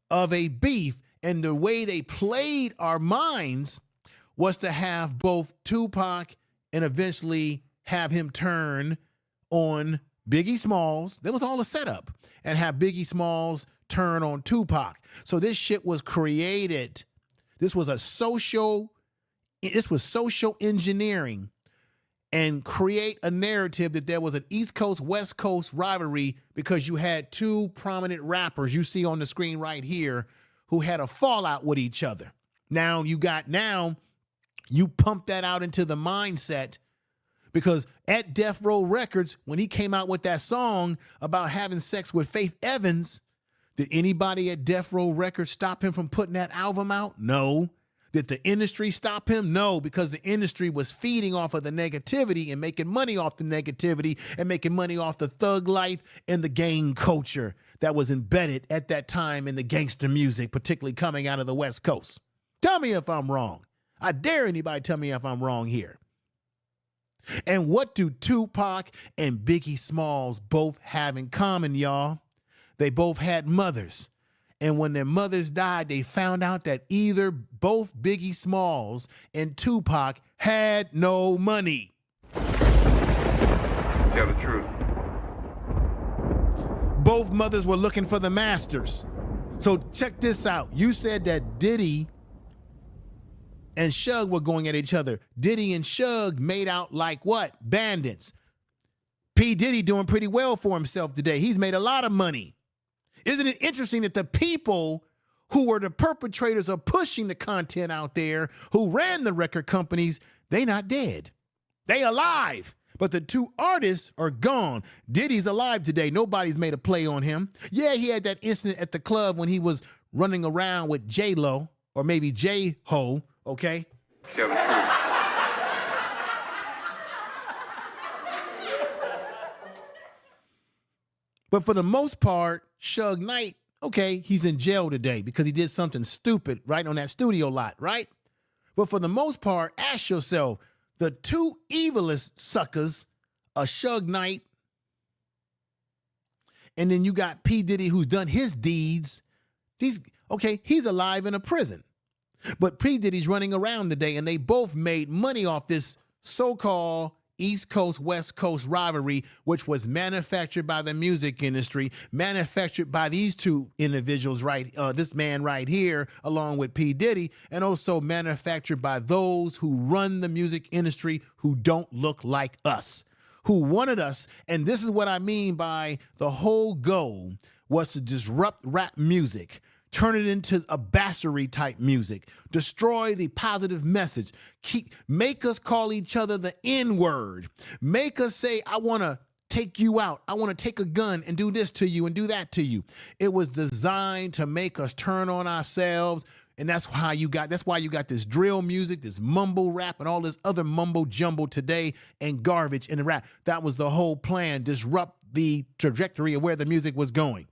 of a beef. And the way they played our minds was to have both Tupac and eventually have him turn on Biggie Smalls. That was all a setup. And have Biggie Smalls turn on Tupac. So this shit was created. This was social engineering, and create a narrative that there was an East Coast, West Coast rivalry because you had two prominent rappers you see on the screen right here who had a fallout with each other. Now you pump that out into the mindset, because at Death Row Records, when he came out with that song about having sex with Faith Evans, did anybody at Death Row Records stop him from putting that album out? No. Did the industry stop him? No, because the industry was feeding off of the negativity and making money off the negativity and making money off the thug life and the gang culture that was embedded at that time in the gangster music, particularly coming out of the West Coast. Tell me if I'm wrong. I dare anybody tell me if I'm wrong here. And what do Tupac and Biggie Smalls both have in common, y'all? They both had mothers. And when their mothers died, they found out that both Biggie Smalls and Tupac had no money. Tell the truth. Both mothers were looking for the masters. So check this out. You said that Diddy and Suge were going at each other. Diddy and Suge made out like what? Bandits. P. Diddy doing pretty well for himself today. He's made a lot of money. Isn't it interesting that the people who were the perpetrators of pushing the content out there, who ran the record companies, they not dead. They alive. But the two artists are gone. Diddy's alive today. Nobody's made a play on him. Yeah, he had that incident at the club when he was running around with J-Lo, or maybe J-Ho, okay? Tell the truth. But for the most part, Suge Knight, okay, he's in jail today because he did something stupid right on that studio lot, right? But for the most part, ask yourself, the two evilest suckers are Suge Knight, and then you got P. Diddy, who's done his deeds. He's alive in a prison. But P. Diddy's running around today, and they both made money off this so-called East Coast, West Coast rivalry, which was manufactured by the music industry, manufactured by these two individuals, this man right here, along with P. Diddy, and also manufactured by those who run the music industry who don't look like us, who wanted us. And this is what I mean by the whole goal was to disrupt rap music, turn it into a bassery type music, destroy the positive message, make us call each other the N-word, make us say, I want to take you out, I want to take a gun and do this to you and do that to you. It was designed to make us turn on ourselves, and that's why you got this drill music, this mumble rap, and all this other mumbo jumbo today and garbage in the rap. That was the whole plan, disrupt the trajectory of where the music was going.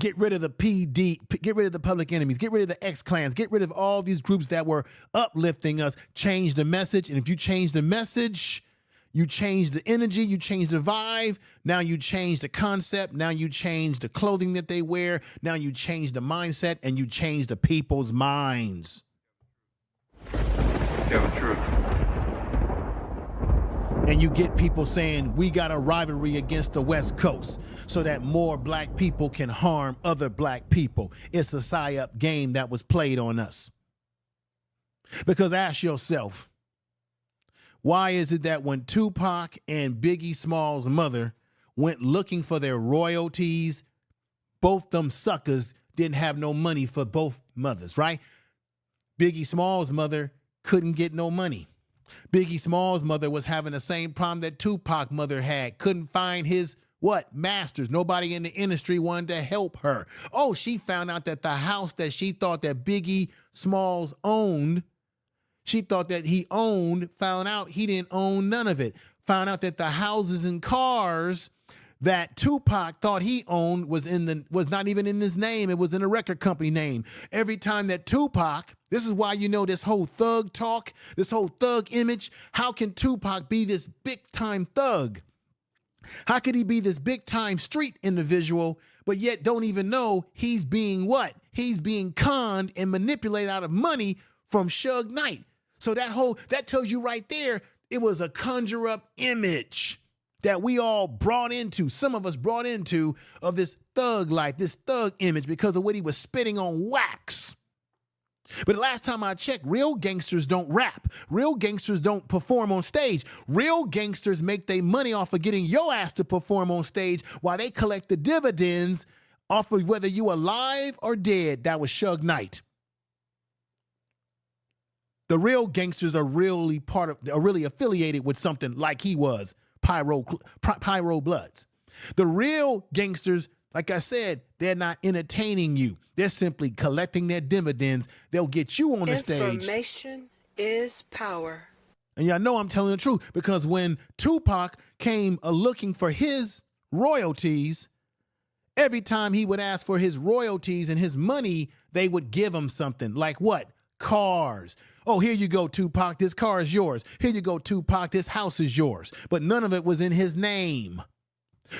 Get rid of the PD, get rid of the Public Enemies, get rid of the X-Clans, get rid of all these groups that were uplifting us, change the message. And if you change the message, you change the energy, you change the vibe, now you change the concept, now you change the clothing that they wear, now you change the mindset, and you change the people's minds. Tell the truth. And you get people saying, we got a rivalry against the West Coast so that more black people can harm other black people. It's a psyop game that was played on us. Because ask yourself, why is it that when Tupac and Biggie Smalls' mother went looking for their royalties, both them suckers didn't have no money for both mothers, right? Biggie Smalls' mother couldn't get no money. Biggie Smalls' mother was having the same problem that Tupac mother had. Couldn't find his, masters. Nobody in the industry wanted to help her. Oh, she found out that the house that she thought that Biggie Smalls owned, she thought that he owned, found out he didn't own none of it. Found out that the houses and cars that Tupac thought he owned was not even in his name. It was in a record company name. Every time that Tupac, this is why you know this whole thug talk, this whole thug image. How can Tupac be this big time thug? How could he be this big time street individual, but yet don't even know he's being what? He's being conned and manipulated out of money from Suge Knight. So that tells you right there, it was a conjure up image that we all brought into, some of us brought into, of this thug life, this thug image, because of what he was spitting on wax. But the last time I checked, real gangsters don't rap. Real gangsters don't perform on stage. Real gangsters make their money off of getting your ass to perform on stage while they collect the dividends off of whether you alive or dead. That was Suge Knight. The real gangsters are really affiliated with something like he was, Pyro Bloods. The real gangsters, like I said, they're not entertaining you. They're simply collecting their dividends. They'll get you on the stage. Information is power. And y'all know I'm telling the truth, because when Tupac came looking for his royalties, every time he would ask for his royalties and his money, they would give him something. Like what? Cars. Oh, here you go, Tupac. This car is yours. Here you go, Tupac. This house is yours. But none of it was in his name.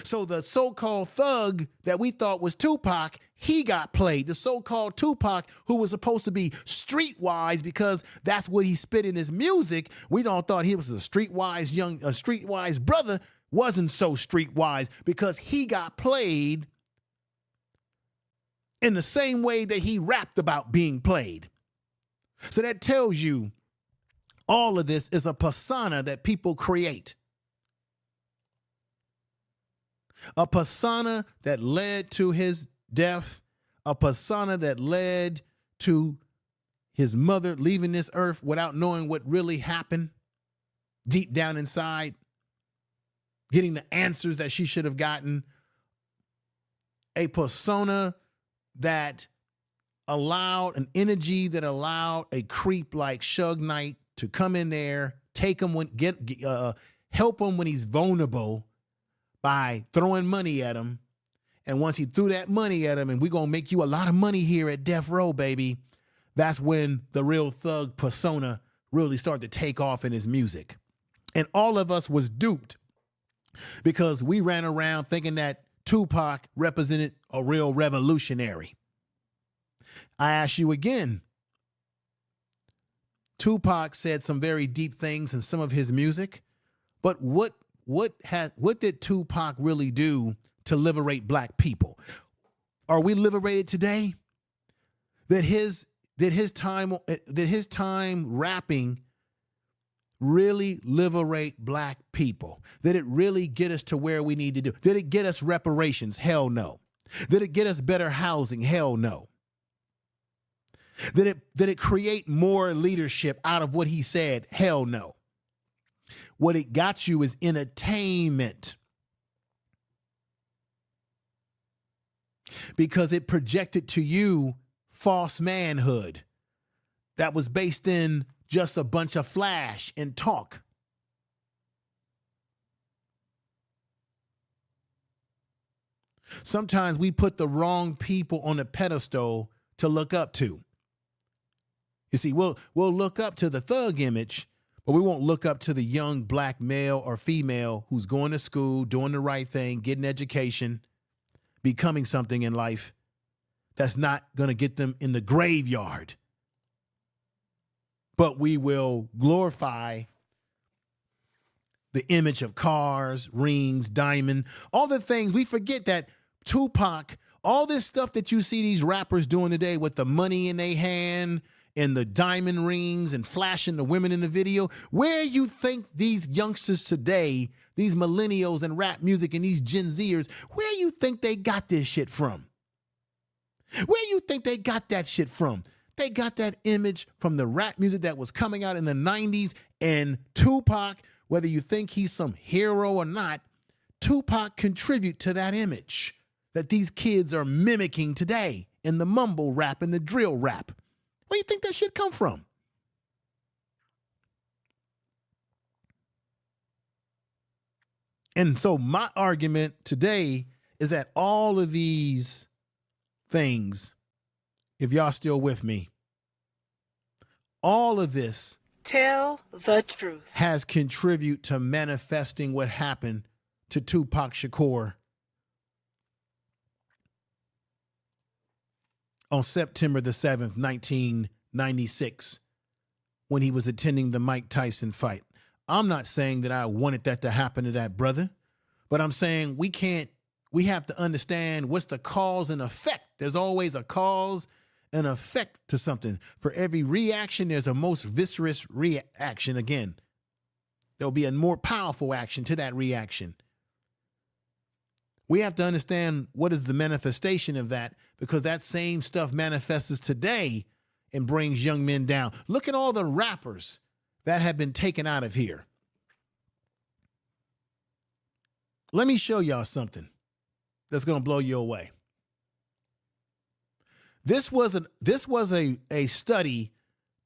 So the so-called thug that we thought was Tupac, he got played. The so-called Tupac, who was supposed to be streetwise because that's what he spit in his music, we all thought he was a streetwise brother, wasn't so streetwise because he got played in the same way that he rapped about being played. So that tells you all of this is a persona that people create. A persona that led to his death, a persona that led to his mother leaving this earth without knowing what really happened deep down inside, getting the answers that she should have gotten. A persona that allowed an energy that allowed a creep like Suge Knight to come in there, take him help him when he's vulnerable by throwing money at him. And once he threw that money at him, and we're going to make you a lot of money here at Death Row, baby, that's when the real thug persona really started to take off in his music. And all of us was duped because we ran around thinking that Tupac represented a real revolutionary. I ask you again, Tupac said some very deep things in some of his music, but what did Tupac really do to liberate black people? Are we liberated today? Did his time rapping really liberate black people? Did it really get us to where we need to do? Did it get us reparations? Hell no. Did it get us better housing? Hell no. Did it create more leadership out of what he said? Hell no. What it got you is entertainment. Because it projected to you false manhood that was based in just a bunch of flash and talk. Sometimes we put the wrong people on a pedestal to look up to. You see, we'll look up to the thug image, but we won't look up to the young black male or female who's going to school, doing the right thing, getting education, becoming something in life that's not going to get them in the graveyard. But we will glorify the image of cars, rings, diamond, all the things. We forget that Tupac, all this stuff that you see these rappers doing today with the money in their hand and the diamond rings and flashing the women in the video, where you think these youngsters today, these millennials and rap music and these Gen Zers, where you think they got this shit from? Where you think they got that shit from? They got that image from the rap music that was coming out in the 90s, and Tupac, whether you think he's some hero or not, Tupac contribute to that image that these kids are mimicking today in the mumble rap and the drill rap. Where do you think that shit come from? And so my argument today is that all of these things, if y'all still with me, all of this Tell the truth has contributed to manifesting what happened to Tupac Shakur on September the 7th, 1996, when he was attending the Mike Tyson fight. I'm not saying that I wanted that to happen to that brother, but I'm saying we have to understand what's the cause and effect. There's always a cause and effect to something. For every reaction, there's the most viscerous reaction. Again, there'll be a more powerful action to that reaction. We have to understand what is the manifestation of that, because that same stuff manifests today and brings young men down. Look at all the rappers that have been taken out of here. Let me show y'all something that's going to blow you away. This was a study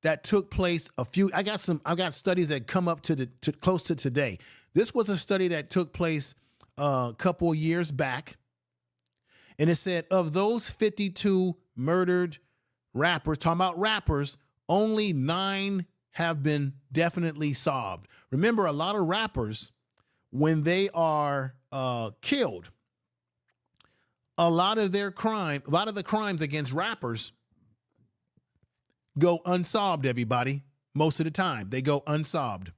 that took place I got studies that come up to close to today. This was a study that took place a couple of years back. And it said of those 52 murdered rappers, talking about rappers, only 9 have been definitely solved. Remember, a lot of rappers, when they are killed, a lot of the crimes against rappers go unsolved, everybody. Most of the time, they go unsolved.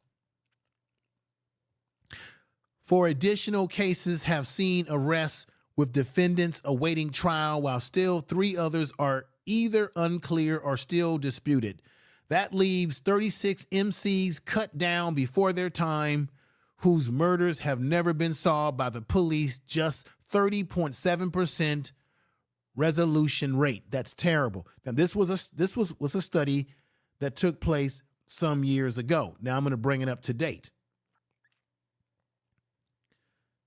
4 additional cases have seen arrests with defendants awaiting trial, while still 3 others are either unclear or still disputed. That leaves 36 MCs cut down before their time, whose murders have never been solved by the police, just 30.7% resolution rate. That's terrible. Now, this was a study that took place some years ago. Now I'm going to bring it up to date.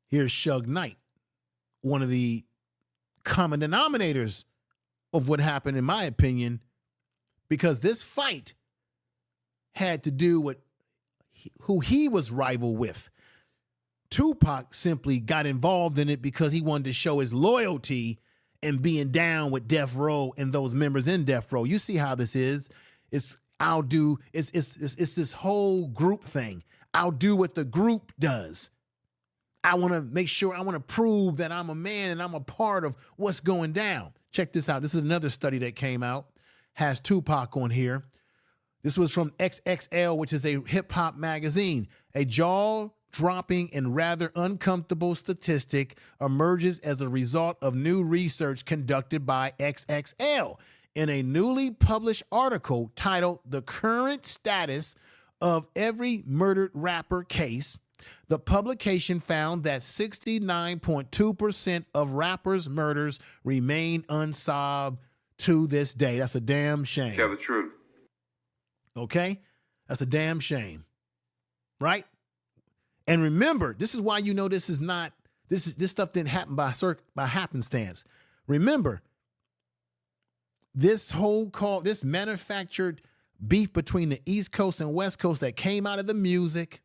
Here's Suge Knight, one of the common denominators of what happened, in my opinion, because this fight had to do with who he was rival with. Tupac simply got involved in it because he wanted to show his loyalty and being down with Death Row and those members in Death Row. You see how this is. It's this whole group thing. I'll do what the group does. I want to make sure, I want to prove that I'm a man and I'm a part of what's going down. Check this out. This is another study that came out, has Tupac on here. This was from XXL, which is a hip hop magazine. A jaw-dropping and rather uncomfortable statistic emerges as a result of new research conducted by XXL. In a newly published article titled "The Current Status of Every Murdered Rapper Case," the publication found that 69.2% of rappers' murders remain unsolved to this day. That's a damn shame. Tell the truth. Okay? That's a damn shame. Right? And remember, this is why you know this stuff didn't happen by happenstance. Remember, this manufactured beef between the East Coast and West Coast that came out of the music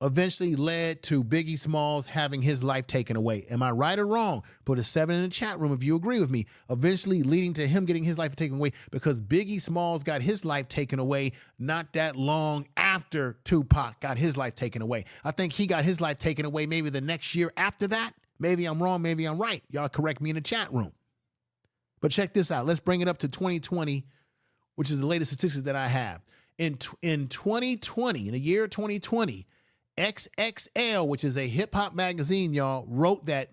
eventually led to Biggie Smalls having his life taken away. Am I right or wrong? Put a 7 in the chat room if you agree with me. Eventually leading to him getting his life taken away because Biggie Smalls got his life taken away not that long after Tupac got his life taken away. I think he got his life taken away maybe the next year after that. Maybe I'm wrong, maybe I'm right. Y'all correct me in the chat room. But check this out. Let's bring it up to 2020, which is the latest statistics that I have. In 2020, in the year 2020, XXL, which is a hip hop magazine, y'all, wrote that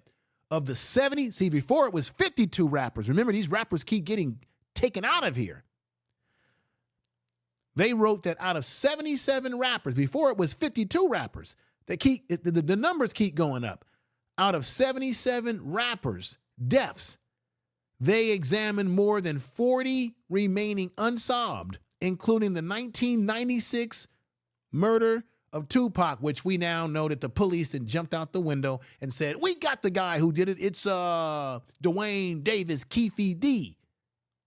of the 70, see, before it was 52 rappers. Remember, these rappers keep getting taken out of here. They wrote that out of 77 rappers, before it was 52 rappers, the numbers keep going up. Out of 77 rappers' deaths, they examined more than 40 remaining unsolved, including the 1996 murder of Tupac, which we now know that the police then jumped out the window and said, we got the guy who did it. It's Duane Davis, Keffe D,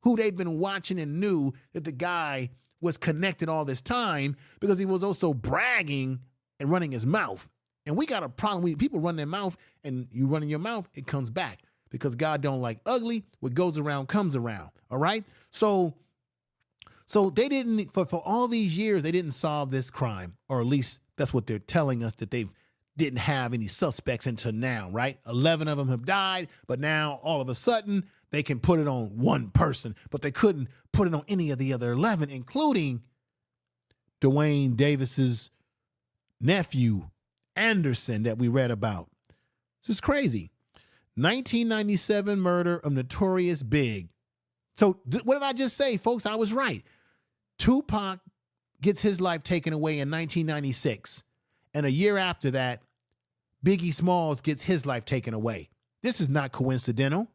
who they'd been watching and knew that the guy was connected all this time because he was also bragging and running his mouth. And we got a problem. People run their mouth, and you run in your mouth, it comes back because God don't like ugly. What goes around comes around. All right. So they didn't, for all these years, they didn't solve this crime, or at least that's what they're telling us, that they didn't have any suspects until now, right? 11 of them have died, but now all of a sudden they can put it on one person, but they couldn't put it on any of the other 11, including Duane Davis's nephew, Anderson, that we read about. This is crazy. 1997 murder of Notorious Big. So what did I just say, folks? I was right. Tupac gets his life taken away in 1996. And a year after that, Biggie Smalls gets his life taken away. This is not coincidental.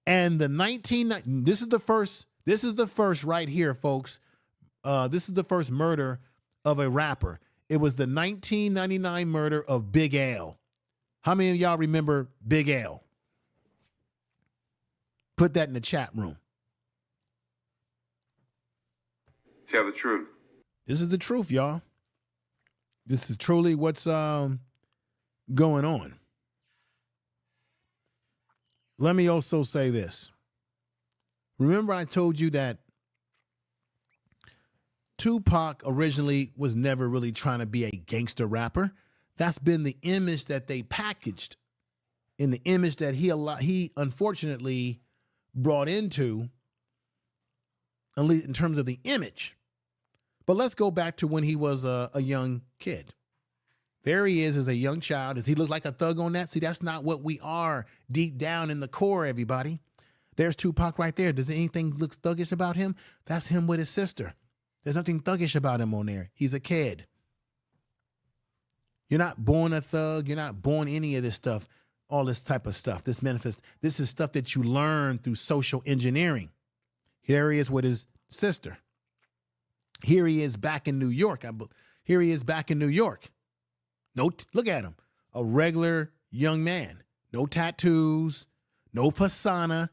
And this is the first This is the first right here, folks. This is the first murder of a rapper. It was the 1999 murder of Big L. How many of y'all remember Big L? Put that in the chat room. Tell the truth. This is the truth, y'all. This is truly what's going on. Let me also say this. Remember I told you that Tupac originally was never really trying to be a gangster rapper. That's been the image that they packaged, in the image that he unfortunately brought into, at least in terms of the image. But let's go back to when he was a young kid. There he is as a young child. Does he look like a thug on that? See, that's not what we are deep down in the core, everybody. There's Tupac right there. Does anything look thuggish about him? That's him with his sister. There's nothing thuggish about him on there. He's a kid. You're not born a thug. You're not born any of this stuff, all this type of stuff. This manifest. This is stuff that you learn through social engineering. Here he is with his sister. Here he is back in New York. Here he is back in New York. Look at him. A regular young man. No tattoos. No persona.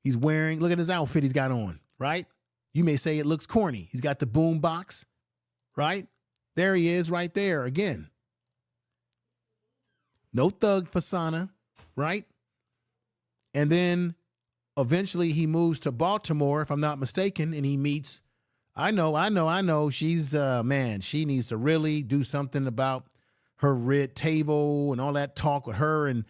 He's wearing, look at his outfit he's got on, right? You may say it looks corny. He's got the boom box, right? There he is right there again. No thug persona, right? And then eventually he moves to Baltimore, if I'm not mistaken, and he meets, I know. She's, man, she needs to really do something about her red table and all that talk with her. And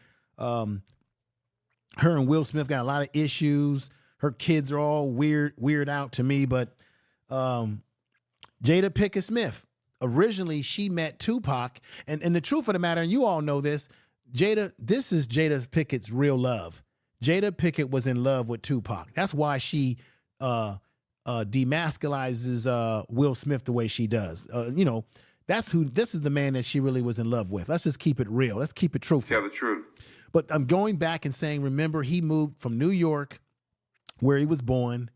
her and Will Smith got a lot of issues. Her kids are all weird out to me. But Jada Pinkett Smith, originally she met Tupac. And the truth of the matter, and you all know this, this is Jada Pickett's real love. Jada Pinkett was in love with Tupac. That's why she demasculizes Will Smith the way she does. This is the man that she really was in love with. Let's just keep it real. Let's keep it truthful. Tell the truth. But I'm going back and saying, remember, he moved from New York, where he was born,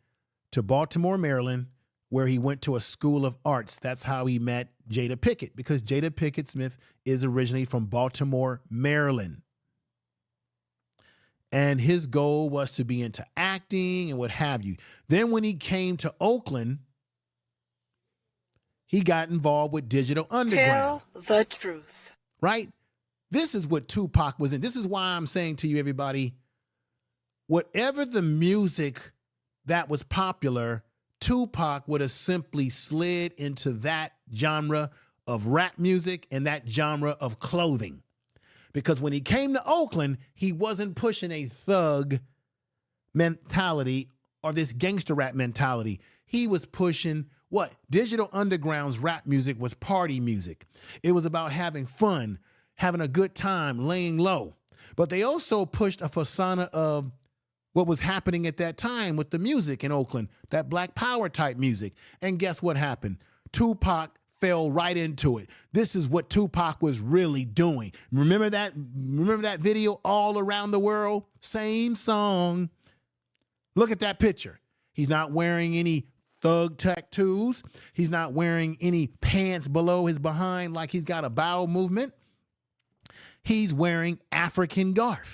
to Baltimore, Maryland, where he went to a school of arts. That's how he met Jada Pinkett, because Jada Pinkett Smith is originally from Baltimore, Maryland. And his goal was to be into acting and what have you. Then when he came to Oakland, he got involved with Digital Underground. Tell the truth. Right? This is what Tupac was in. This is why I'm saying to you, everybody, whatever the music that was popular, Tupac would have simply slid into that genre of rap music and that genre of clothing. Because when he came to Oakland, he wasn't pushing a thug mentality or this gangster rap mentality. He was pushing what? Digital Underground's rap music was party music. It was about having fun, having a good time, laying low. But they also pushed a persona of what was happening at that time with the music in Oakland, that Black Power type music. And guess what happened? Tupac fell right into it. This is what Tupac was really doing. Remember that video, All Around the World? Same song. Look at that picture. He's not wearing any thug tattoos. He's not wearing any pants below his behind like he's got a bowel movement. He's wearing African garb.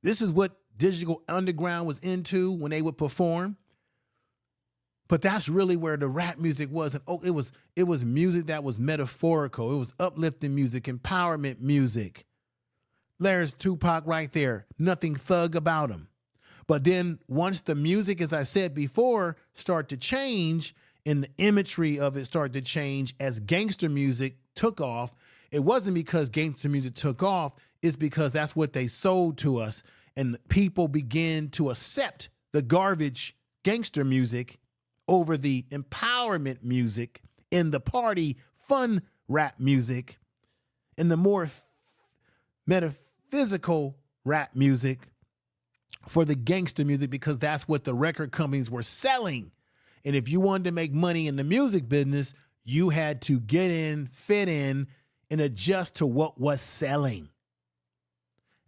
This is what Digital Underground was into when they would perform. But that's really where the rap music was. And it was music that was metaphorical. It was uplifting music, empowerment music. There's Tupac right there. Nothing thug about him. But then once the music, as I said before, started to change and the imagery of it started to change as gangster music took off, it wasn't because gangster music took off. It's because that's what they sold to us. And people began to accept the garbage gangster music over the empowerment music and the party fun rap music and the more metaphysical rap music for the gangster music, because that's what the record companies were selling. And if you wanted to make money in the music business, you had to get in, fit in, and adjust to what was selling.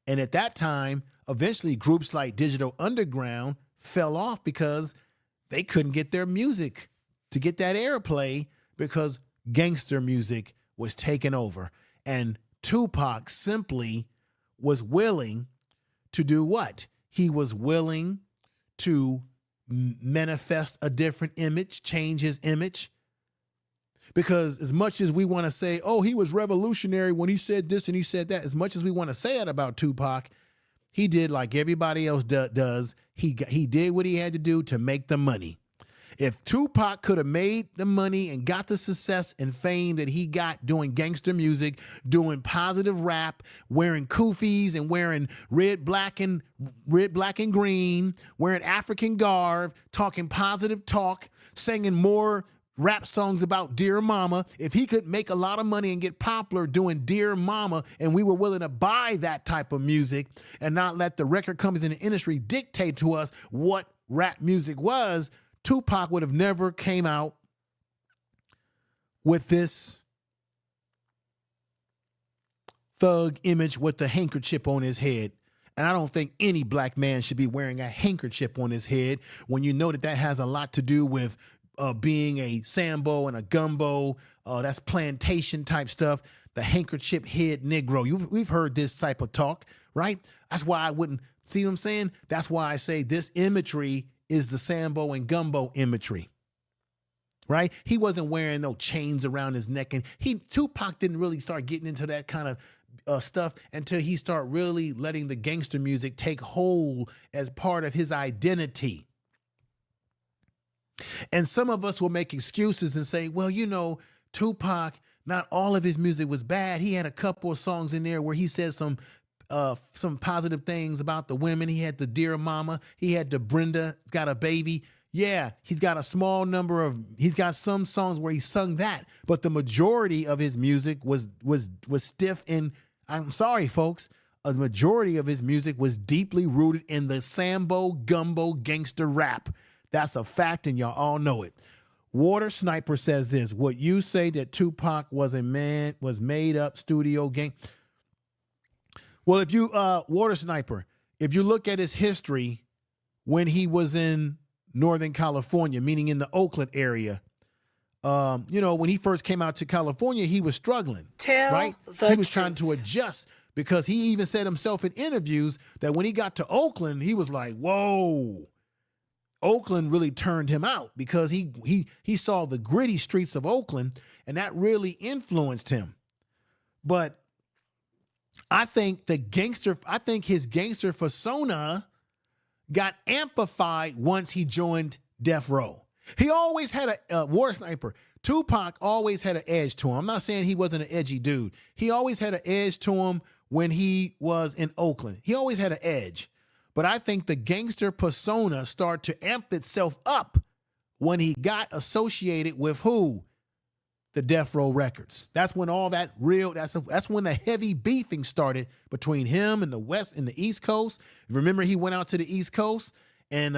And at that time, eventually groups like Digital Underground fell off because they couldn't get their music to get that airplay because gangster music was taken over. And Tupac simply was willing to do what? He was willing to manifest a different image, change his image. Because as much as we want to say, oh, he was revolutionary when he said this and he said that, as much as we want to say it about Tupac, he did like everybody else does. He did what he had to do to make the money. If Tupac could have made the money and got the success and fame that he got doing gangster music, doing positive rap, wearing kufis and wearing red, black, and green, wearing African garb, talking positive talk, singing more rap songs about Dear Mama, if he could make a lot of money and get popular doing Dear Mama, and we were willing to buy that type of music and not let the record companies in the industry dictate to us what rap music was, Tupac would have never came out with this thug image with the handkerchief on his head. And I don't think any black man should be wearing a handkerchief on his head when you know that that has a lot to do with being a Sambo and a gumbo. That's plantation type stuff. The handkerchief head Negro. We've heard this type of talk, right? That's why I wouldn't, see what I'm saying? That's why I say this imagery is the Sambo and gumbo imagery, right? He wasn't wearing no chains around his neck. And Tupac didn't really start getting into that kind of stuff until he started really letting the gangster music take hold as part of his identity. And some of us will make excuses and say, well, you know, Tupac, not all of his music was bad. He had a couple of songs in there where he said some positive things about the women. He had the Dear Mama. He had the Brenda Got a Baby. Yeah, he's got he's got some songs where he sung that, but the majority of his music was stiff. And I'm sorry, folks, a majority of his music was deeply rooted in the Sambo gumbo gangster rap. That's a fact, and y'all all know it. Water Sniper says this: what you say that Tupac was made up studio gang. Well, if you, Water Sniper, if you look at his history when he was in Northern California, meaning in the Oakland area, when he first came out to California, he was struggling, right? He was trying to adjust because he even said himself in interviews that when he got to Oakland, he was like, whoa. Oakland really turned him out because he saw the gritty streets of Oakland, and that really influenced him. But I think his gangster persona got amplified once he joined Death Row. He always had a Water Sniper. Tupac always had an edge to him. I'm not saying he wasn't an edgy dude. He always had an edge to him when he was in Oakland. He always had an edge. But I think the gangster persona started to amp itself up when he got associated with who? The Death Row Records. That's when all that that's when the heavy beefing started between him and the West and the East Coast. Remember, he went out to the East Coast and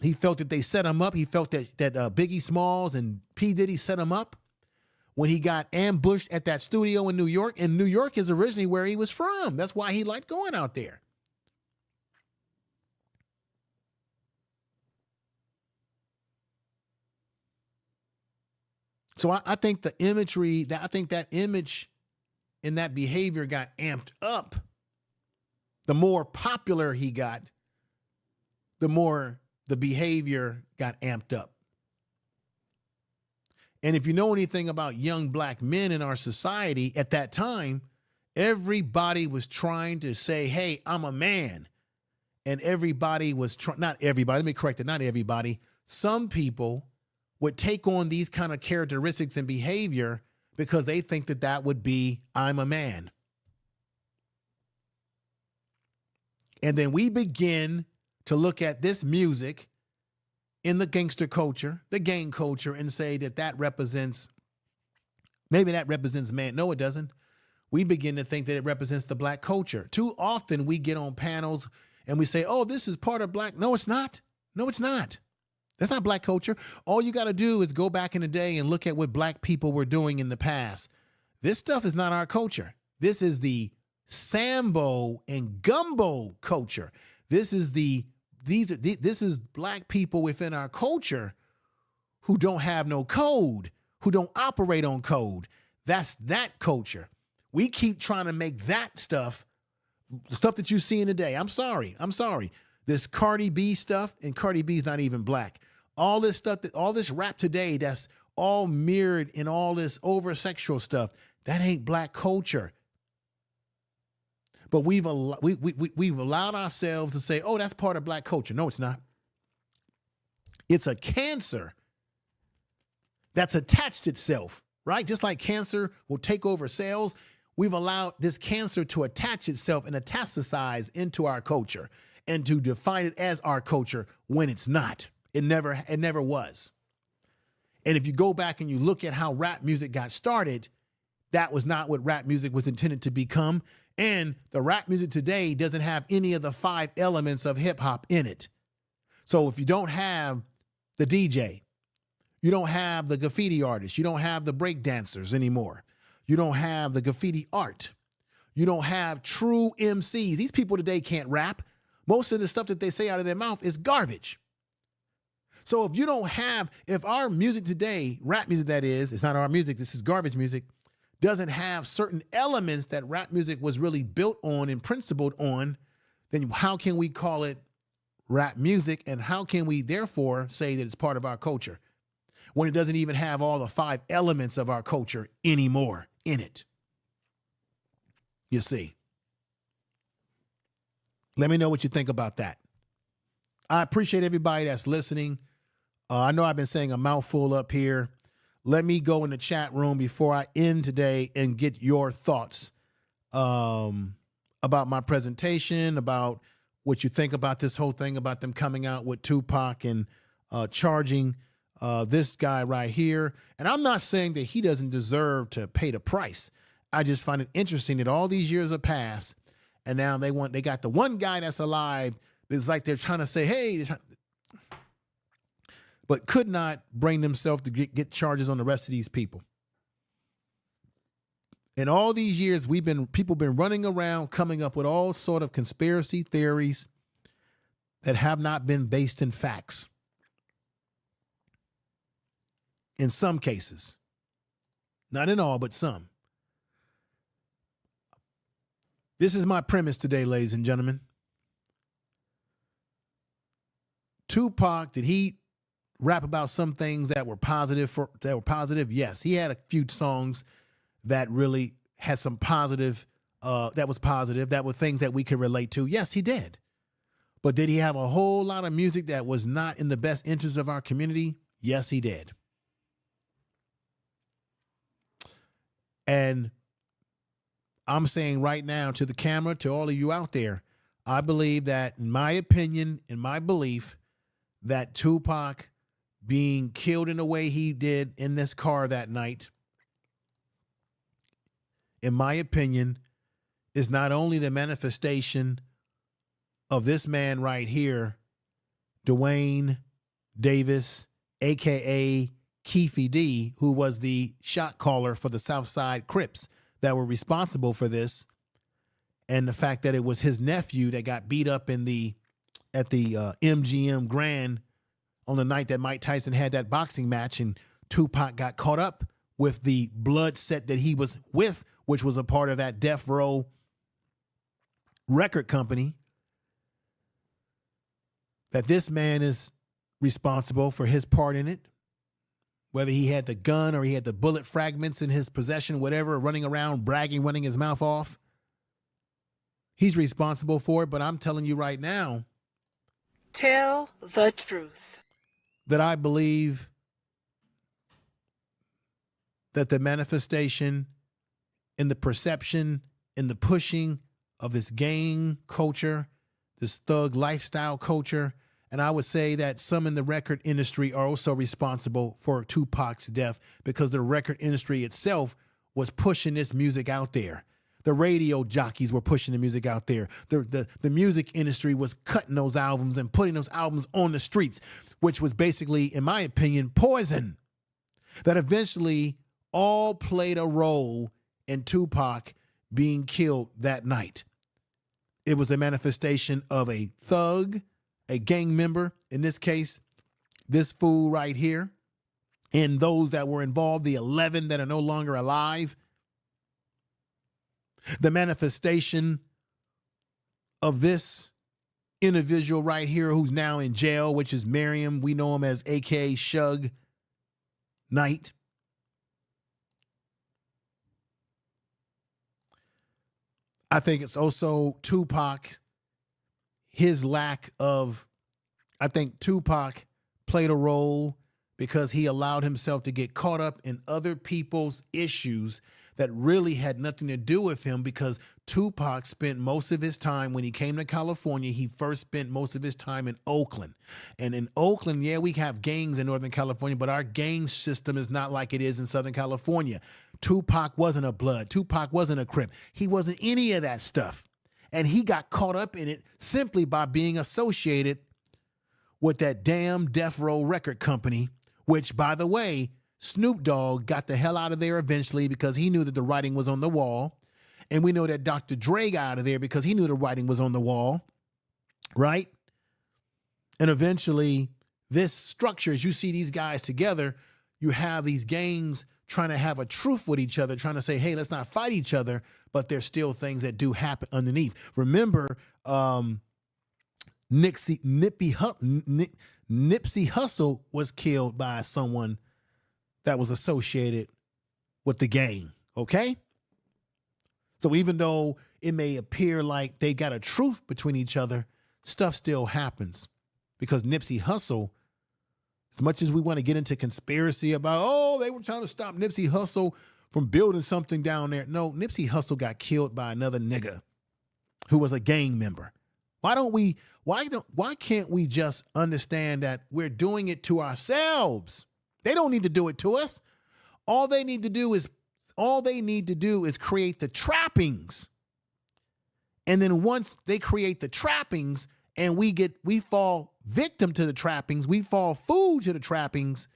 he felt that they set him up. He felt that Biggie Smalls and P. Diddy set him up when he got ambushed at that studio in New York. And New York is originally where he was from. That's why he liked going out there. So I think the imagery, that image and that behavior got amped up. The more popular he got, the more the behavior got amped up. And if you know anything about young black men in our society at that time, everybody was trying to say, hey, I'm a man. And everybody was not everybody, let me correct it, not everybody. Some people would take on these kind of characteristics and behavior because they think that would be, I'm a man. And then we begin to look at this music in the gangster culture, the gang culture, and say that represents, maybe that represents man. No, it doesn't. We begin to think that it represents the black culture. Too often we get on panels and we say, oh, this is part of black. No, it's not. No, it's not. That's not black culture. All you got to do is go back in the day and look at what black people were doing in the past. This stuff is not our culture. This is the Sambo and gumbo culture. This is the this is black people within our culture who don't have no code, who don't operate on code. That's that culture. We keep trying to make that stuff, the stuff that you see in today. I'm sorry. This Cardi B stuff, and Cardi B's not even black. All this stuff, all this rap today, that's all mirrored in all this over-sexual stuff. That ain't black culture. But we've allowed ourselves to say, oh, that's part of black culture. No, it's not. It's a cancer that's attached itself, right? Just like cancer will take over cells, we've allowed this cancer to attach itself and metastasize into our culture and to define it as our culture when it's not. It never was. And if you go back and you look at how rap music got started, that was not what rap music was intended to become. And the rap music today doesn't have any of the 5 elements of hip hop in it. So if you don't have the DJ, you don't have the graffiti artist, you don't have the break dancers anymore, you don't have the graffiti art, you don't have true MCs. These people today can't rap. Most of the stuff that they say out of their mouth is garbage. So if our music today, rap music that is, it's not our music, this is garbage music, doesn't have certain elements that rap music was really built on and principled on, then how can we call it rap music? And how can we therefore say that it's part of our culture when it doesn't even have all the 5 elements of our culture anymore in it? You see. Let me know what you think about that. I appreciate everybody that's listening. I know I've been saying a mouthful up here. Let me go in the chat room before I end today and get your thoughts about my presentation, about what you think about this whole thing, about them coming out with Tupac and charging this guy right here. And I'm not saying that he doesn't deserve to pay the price. I just find it interesting that all these years have passed, and now they got the one guy that's alive. It's like they're trying to say, hey, but could not bring themselves to get charges on the rest of these people. In all these years, people been running around coming up with all sort of conspiracy theories that have not been based in facts. In some cases, not in all, but some. This is my premise today, ladies and gentlemen. Tupac, did he rap about some things that were positive? Yes, he had a few songs that really had some positive, that were things that we could relate to. Yes, he did. But did he have a whole lot of music that was not in the best interest of our community? Yes, he did. And I'm saying right now to the camera, to all of you out there, I believe that, in my opinion, in my belief, that Tupac being killed in the way he did in this car that night, in my opinion, is not only the manifestation of this man right here, Duane Davis, AKA Keffe D, who was the shot caller for the Southside Crips that were responsible for this, and the fact that it was his nephew that got beat up at the MGM Grand on the night that Mike Tyson had that boxing match, and Tupac got caught up with the blood set that he was with, which was a part of that Death Row record company, that this man is responsible for his part in it. Whether he had the gun or he had the bullet fragments in his possession, whatever, running around bragging, running his mouth off, he's responsible for it. But I'm telling you right now, tell the truth, that I believe that the manifestation and the perception and the pushing of this gang culture, this thug lifestyle culture, and I would say that some in the record industry are also responsible for Tupac's death, because the record industry itself was pushing this music out there. The radio jockeys were pushing the music out there. The music industry was cutting those albums and putting those albums on the streets, which was basically, in my opinion, poison, that eventually all played a role in Tupac being killed that night. It was a manifestation of a thug a gang member, in this case, this fool right here, and those that were involved, the 11 that are no longer alive. The manifestation of this individual right here who's now in jail, which is Miriam. We know him as AKA Suge Knight. I think it's also Tupac, his lack of, I think Tupac played a role because he allowed himself to get caught up in other people's issues that really had nothing to do with him, because Tupac spent most of his time, when he came to California, he first spent most of his time in Oakland. And in Oakland, yeah, we have gangs in Northern California, but our gang system is not like it is in Southern California. Tupac wasn't a Blood. Tupac wasn't a Crip. He wasn't any of that stuff. And he got caught up in it simply by being associated with that damn Death Row record company, which, by the way, Snoop Dogg got the hell out of there eventually because he knew that the writing was on the wall. And we know that Dr. Dre got out of there because he knew the writing was on the wall, right? And eventually, this structure, as you see these guys together, you have these gangs trying to have a truth with each other, trying to say, hey, let's not fight each other, but there's still things that do happen underneath. Remember, Nipsey Hussle was killed by someone that was associated with the gang, okay? So even though it may appear like they got a truth between each other, stuff still happens, because Nipsey Hussle, as much as we want to get into conspiracy about, oh, they were trying to stop Nipsey Hussle from building something down there. No, Nipsey Hussle got killed by another nigga who was a gang member. Why can't we just understand that we're doing it to ourselves? They don't need to do it to us. All they need to do is create the trappings. And then once they create the trappings and we fall victim to the trappings, we fall fool to the trappings,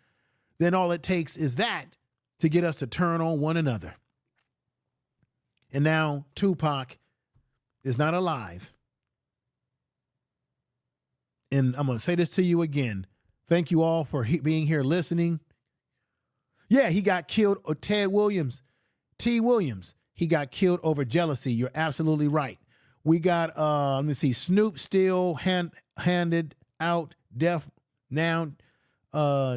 then all it takes is that to get us to turn on one another. And now Tupac is not alive. And I'm going to say this to you again. Thank you all for being here listening. Yeah, he got killed. T. Williams, he got killed over jealousy. You're absolutely right. We got, let me see, Snoop still handed out death now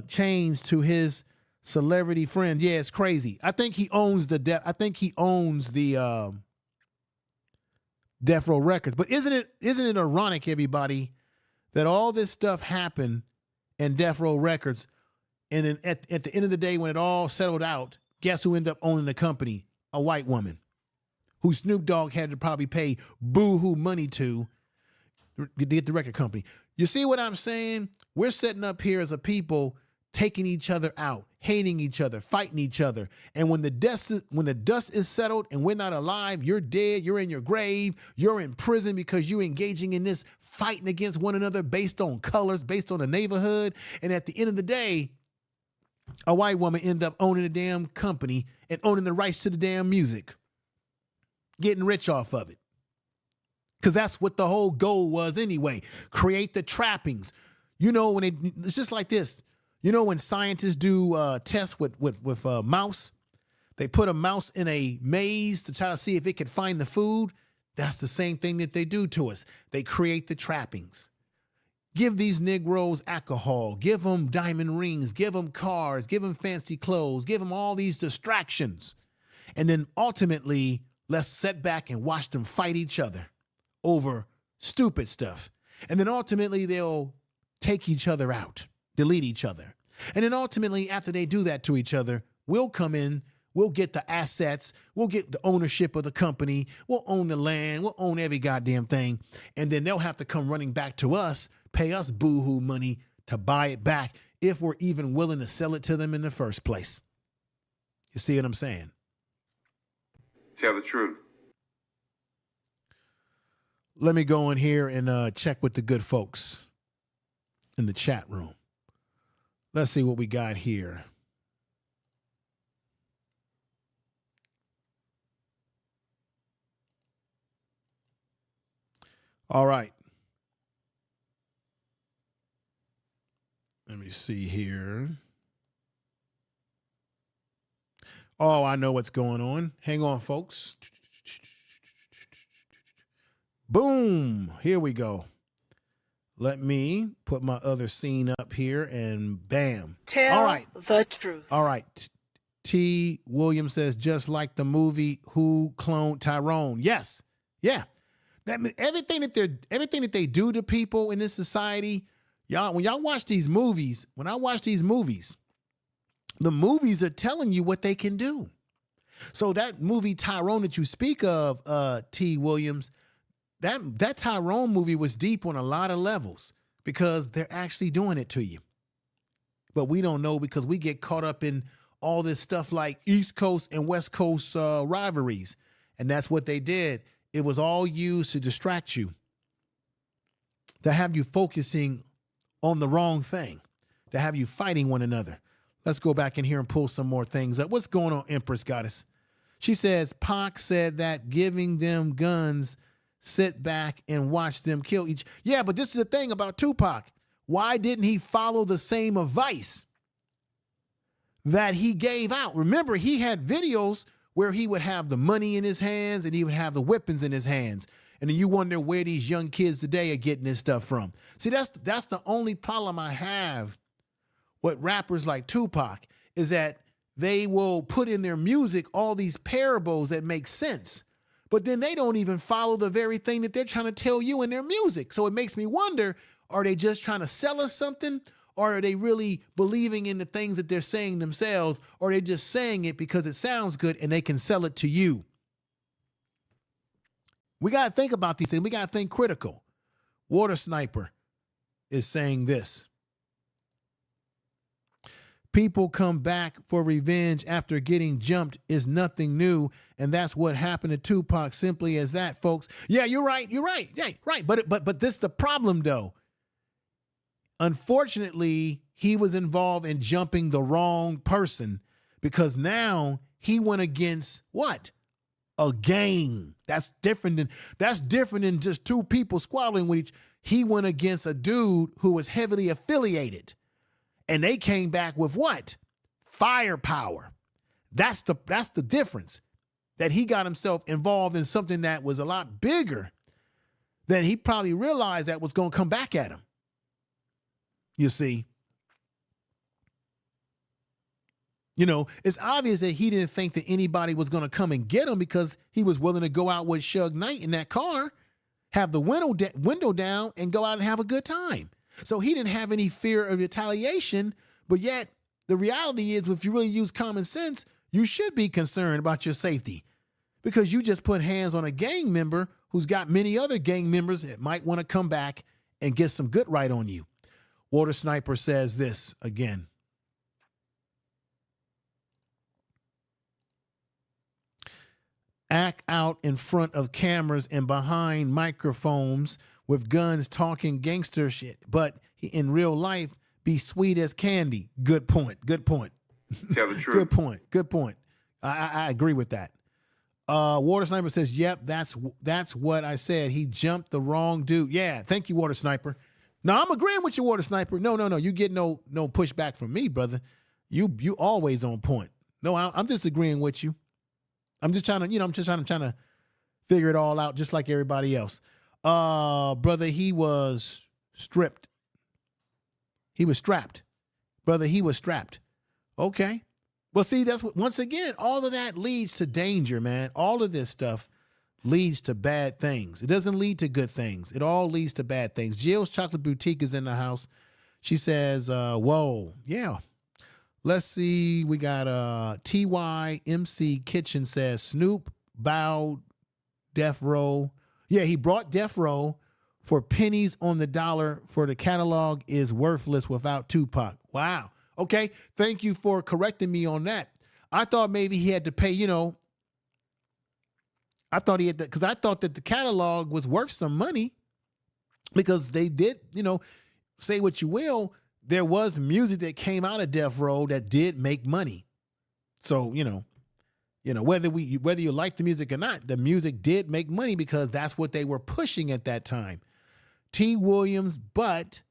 chains to his celebrity friend. Yeah, it's crazy. I think he owns the Death Row Records. But isn't it ironic, everybody, that all this stuff happened in Death Row Records, and then at the end of the day, when it all settled out, guess who ended up owning the company? A white woman who Snoop Dogg had to probably pay boo-hoo money to get the record company. You see what I'm saying? We're setting up here as a people, taking each other out, hating each other, fighting each other. And when the dust is settled and we're not alive, you're dead, you're in your grave, you're in prison because you're engaging in this fighting against one another based on colors, based on the neighborhood. And at the end of the day, a white woman ended up owning the damn company and owning the rights to the damn music, getting rich off of it. Because that's what the whole goal was anyway. Create the trappings. You know, it's just like this. You know, when scientists do tests with mouse, they put a mouse in a maze to try to see if it could find the food. That's the same thing that they do to us. They create the trappings. Give these Negroes alcohol, give them diamond rings, give them cars, give them fancy clothes, give them all these distractions. And then ultimately, let's sit back and watch them fight each other over stupid stuff. And then ultimately, they'll take each other out, delete each other. And then ultimately, after they do that to each other, we'll come in, we'll get the assets, we'll get the ownership of the company, we'll own the land, we'll own every goddamn thing. And then they'll have to come running back to us, pay us boo-hoo money to buy it back if we're even willing to sell it to them in the first place. You see what I'm saying? Tell the truth. Let me go in here and check with the good folks in the chat room. Let's see what we got here. All right. me see here. Oh, I know what's going on. Hang on, folks. Boom. Here we go. Let me put my other scene up here and bam. Tell all right. the truth. All right. T. Williams says, just like the movie Who Cloned Tyrone. Yes. Yeah. That everything that they do to people in this society, y'all, when y'all watch these movies, when I watch these movies, the movies are telling you what they can do. So that movie Tyrone that you speak of, T. Williams, that Tyrone movie was deep on a lot of levels because they're actually doing it to you. But we don't know because we get caught up in all this stuff like East Coast and West Coast rivalries. And that's what they did. It was all used to distract you, to have you focusing on the wrong thing, to have you fighting one another. Let's go back in here and pull some more things up. What's going on, Empress Goddess? She says, Pac said that giving them guns, sit back and watch them kill each. Yeah, but this is the thing about Tupac. Why didn't he follow the same advice that he gave out? Remember, he had videos where he would have the money in his hands and he would have the weapons in his hands. And then you wonder where these young kids today are getting this stuff from. See, that's the only problem I have with rappers like Tupac is that they will put in their music all these parables that make sense, but then they don't even follow the very thing that they're trying to tell you in their music. So it makes me wonder, are they just trying to sell us something? Or are they really believing in the things that they're saying themselves? Or are they just saying it because it sounds good and they can sell it to you? We got to think about these things. We got to think critical. Water Sniper is saying this. People come back for revenge after getting jumped is nothing new. And that's what happened to Tupac. Simply as that, folks. Yeah, you're right. You're right. Yeah, right. But this is the problem, though. Unfortunately, he was involved in jumping the wrong person because now he went against what? A gang. That's different than just two people squabbling with each. He went against a dude who was heavily affiliated. And they came back with what? Firepower. That's the difference. That he got himself involved in something that was a lot bigger than he probably realized that was going to come back at him. You see, it's obvious that he didn't think that anybody was going to come and get him because he was willing to go out with Suge Knight in that car, have the window down and go out and have a good time. So he didn't have any fear of retaliation. But yet the reality is, if you really use common sense, you should be concerned about your safety because you just put hands on a gang member who's got many other gang members that might want to come back and get some good right on you. Water Sniper says this again. Act out in front of cameras and behind microphones with guns talking gangster shit, but in real life, be sweet as candy. Good point. Good point. Tell the truth. Good point. Good point. I agree with that. Water Sniper says, yep, that's what I said. He jumped the wrong dude. Yeah, thank you, Water Sniper. No, I'm agreeing with you, Water Sniper. No. You get no pushback from me, brother. You always on point. No, I'm just agreeing with you. I'm just trying to, I'm trying to figure it all out just like everybody else. Brother, he was stripped. He was strapped. Brother, he was strapped. Okay. Well, see, that's what, once again, all of that leads to danger, man. All of this stuff leads to bad things. It doesn't lead to good things. It all leads to bad things. Jill's Chocolate Boutique is in the house. She says, whoa, yeah. Let's see. We got TYMC Kitchen says Snoop bowed Death Row. Yeah, he brought Death Row for pennies on the dollar for the catalog is worthless without Tupac. Wow. Okay. Thank you for correcting me on that. I thought maybe he had to pay, I thought he had to, because I thought that the catalog was worth some money because they did, say what you will, there was music that came out of Death Row that did make money. So, whether you like the music or not, the music did make money because that's what they were pushing at that time. T. Williams, but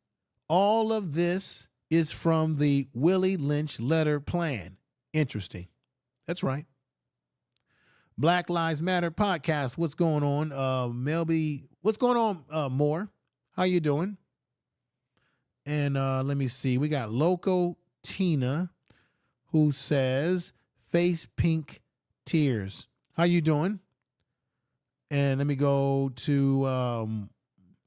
all of this is from the Willie Lynch letter plan. Interesting. That's right. Black Lives Matter podcast. What's going on? Melby, what's going on, Moore? How you doing? And let me see. We got Loco Tina, who says, face pink tears. How you doing? And let me go to, let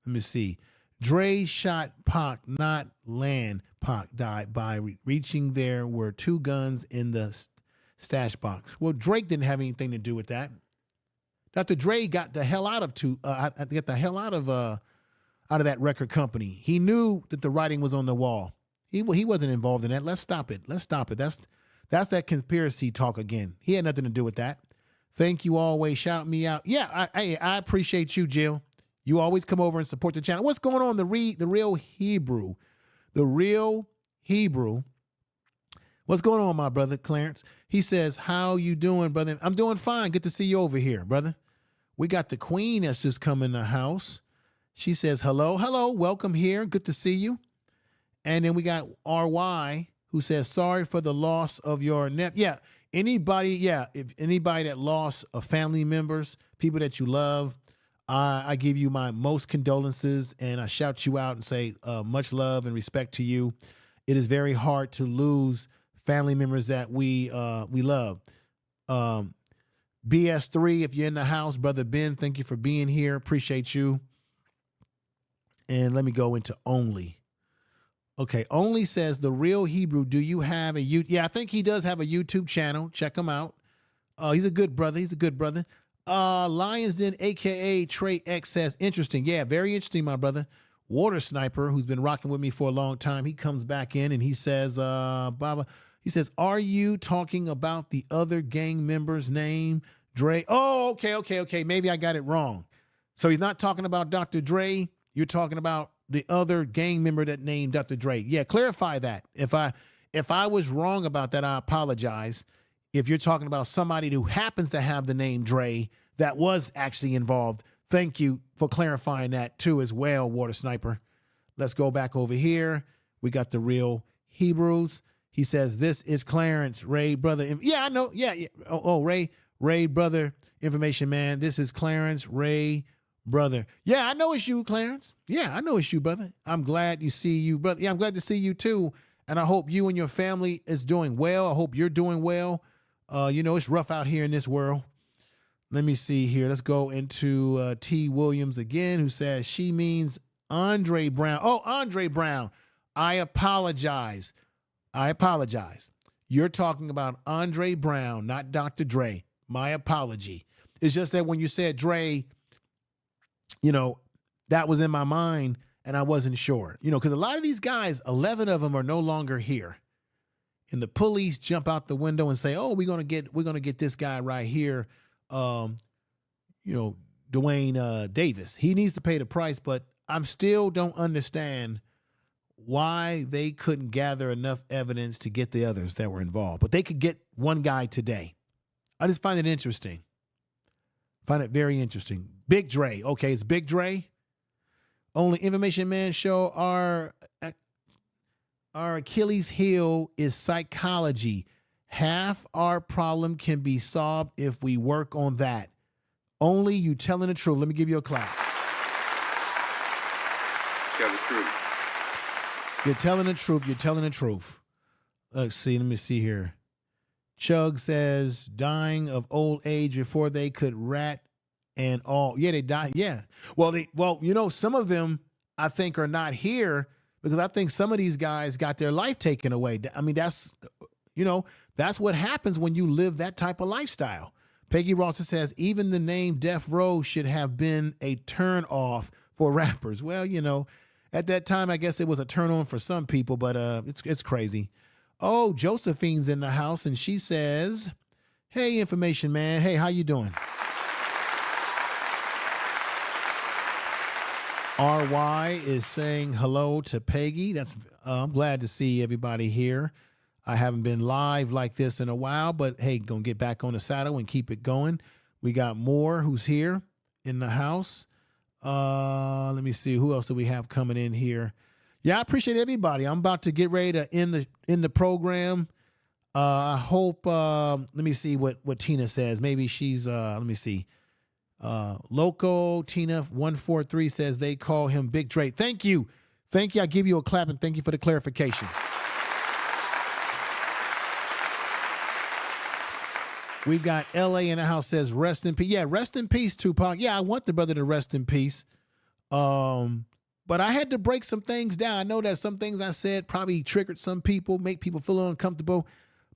me see. Dre shot Pac, not land. Pac died by reaching there were two guns in the stash box. Well, Drake didn't have anything to do with that. Dr. Dre got the hell out of out of that record company. He knew that the writing was on the wall. He wasn't involved in that. Let's stop it. Let's stop it. That's that conspiracy talk again. He had nothing to do with that. Thank you always. Shout me out. Yeah, I appreciate you, Jill. You always come over and support the channel. What's going on? The real Hebrew. The real Hebrew. What's going on, my brother Clarence? He says, how you doing, brother? I'm doing fine. Good to see you over here, brother. We got the queen that's just come in the house. She says, hello, welcome here. Good to see you. And then we got RY, who says, sorry for the loss of your if anybody that lost family members, people that you love, I give you my most condolences, and I shout you out and say much love and respect to you. It is very hard to lose family members that we love. BS3, if you're in the house, brother Ben, thank you for being here. Appreciate you. And let me go into Only. Okay, Only says, the real Hebrew, do you have a Yeah, I think he does have a YouTube channel. Check him out. He's a good brother. Lions Den AKA Trey X says, interesting. Yeah, very interesting, my brother. Water Sniper, who's been rocking with me for a long time, he comes back in and he says, Baba, he says, are you talking about the other gang member's name, Dre? Oh, okay. Maybe I got it wrong. So he's not talking about Dr. Dre. You're talking about the other gang member that named Dr. Dre. Yeah, clarify that. If I was wrong about that, I apologize. If you're talking about somebody who happens to have the name Dre that was actually involved, thank you for clarifying that too as well, Water Sniper. Let's go back over here. We got the real Hebrews. He says, this is Clarence, Ray, brother. Yeah, I know. Yeah. Oh, Ray, brother, information man. This is Clarence, Ray, brother. Yeah, I know it's you, Clarence. Yeah, I know it's you, brother. I'm glad you see you, brother. Yeah, I'm glad to see you too. And I hope you and your family is doing well. I hope you're doing well. It's rough out here in this world. Let me see here. Let's go into T. Williams again, who says she means Andre Brown. Oh, Andre Brown. I apologize. You're talking about Andre Brown, not Dr. Dre. My apology. It's just that when you said Dre, that was in my mind and I wasn't sure, because a lot of these guys, 11 of them are no longer here. And the police jump out the window and say, oh, we're going to get this guy right here. Duane Davis. He needs to pay the price, but I still don't understand why they couldn't gather enough evidence to get the others that were involved. But they could get one guy today. I just find it interesting. Find it very interesting. Big Dre. Okay, it's Big Dre. Only Information Man show our Achilles heel is psychology. Half our problem can be solved if we work on that. Only you telling the truth. Let me give you a clap. Tell the truth. You're telling the truth. You're telling the truth. Let me see here. Chug says dying of old age before they could rat and all. Yeah, they died. Yeah. Well, some of them I think are not here because I think some of these guys got their life taken away. I mean, that's what happens when you live that type of lifestyle. Peggy Ross says even the name Death Row should have been a turn off for rappers. Well, at that time, I guess it was a turn on for some people, but it's crazy. Oh, Josephine's in the house and she says, hey, Information Man. Hey, how you doing? RY is saying hello to Peggy. I'm glad to see everybody here. I haven't been live like this in a while, but hey, gonna get back on the saddle and keep it going. We got Moore who's here in the house. Let me see who else do we have coming in here. Yeah, I appreciate everybody. I'm about to get ready to end the program. I hope. Let me see what Tina says. Maybe she's. Let me see. Loco Tina 143 says they call him Big Drake. Thank you. I give you a clap and thank you for the clarification. We've got LA in the house says rest in peace. Yeah, rest in peace, Tupac. Yeah, I want the brother to rest in peace. But I had to break some things down. I know that some things I said probably triggered some people, make people feel uncomfortable.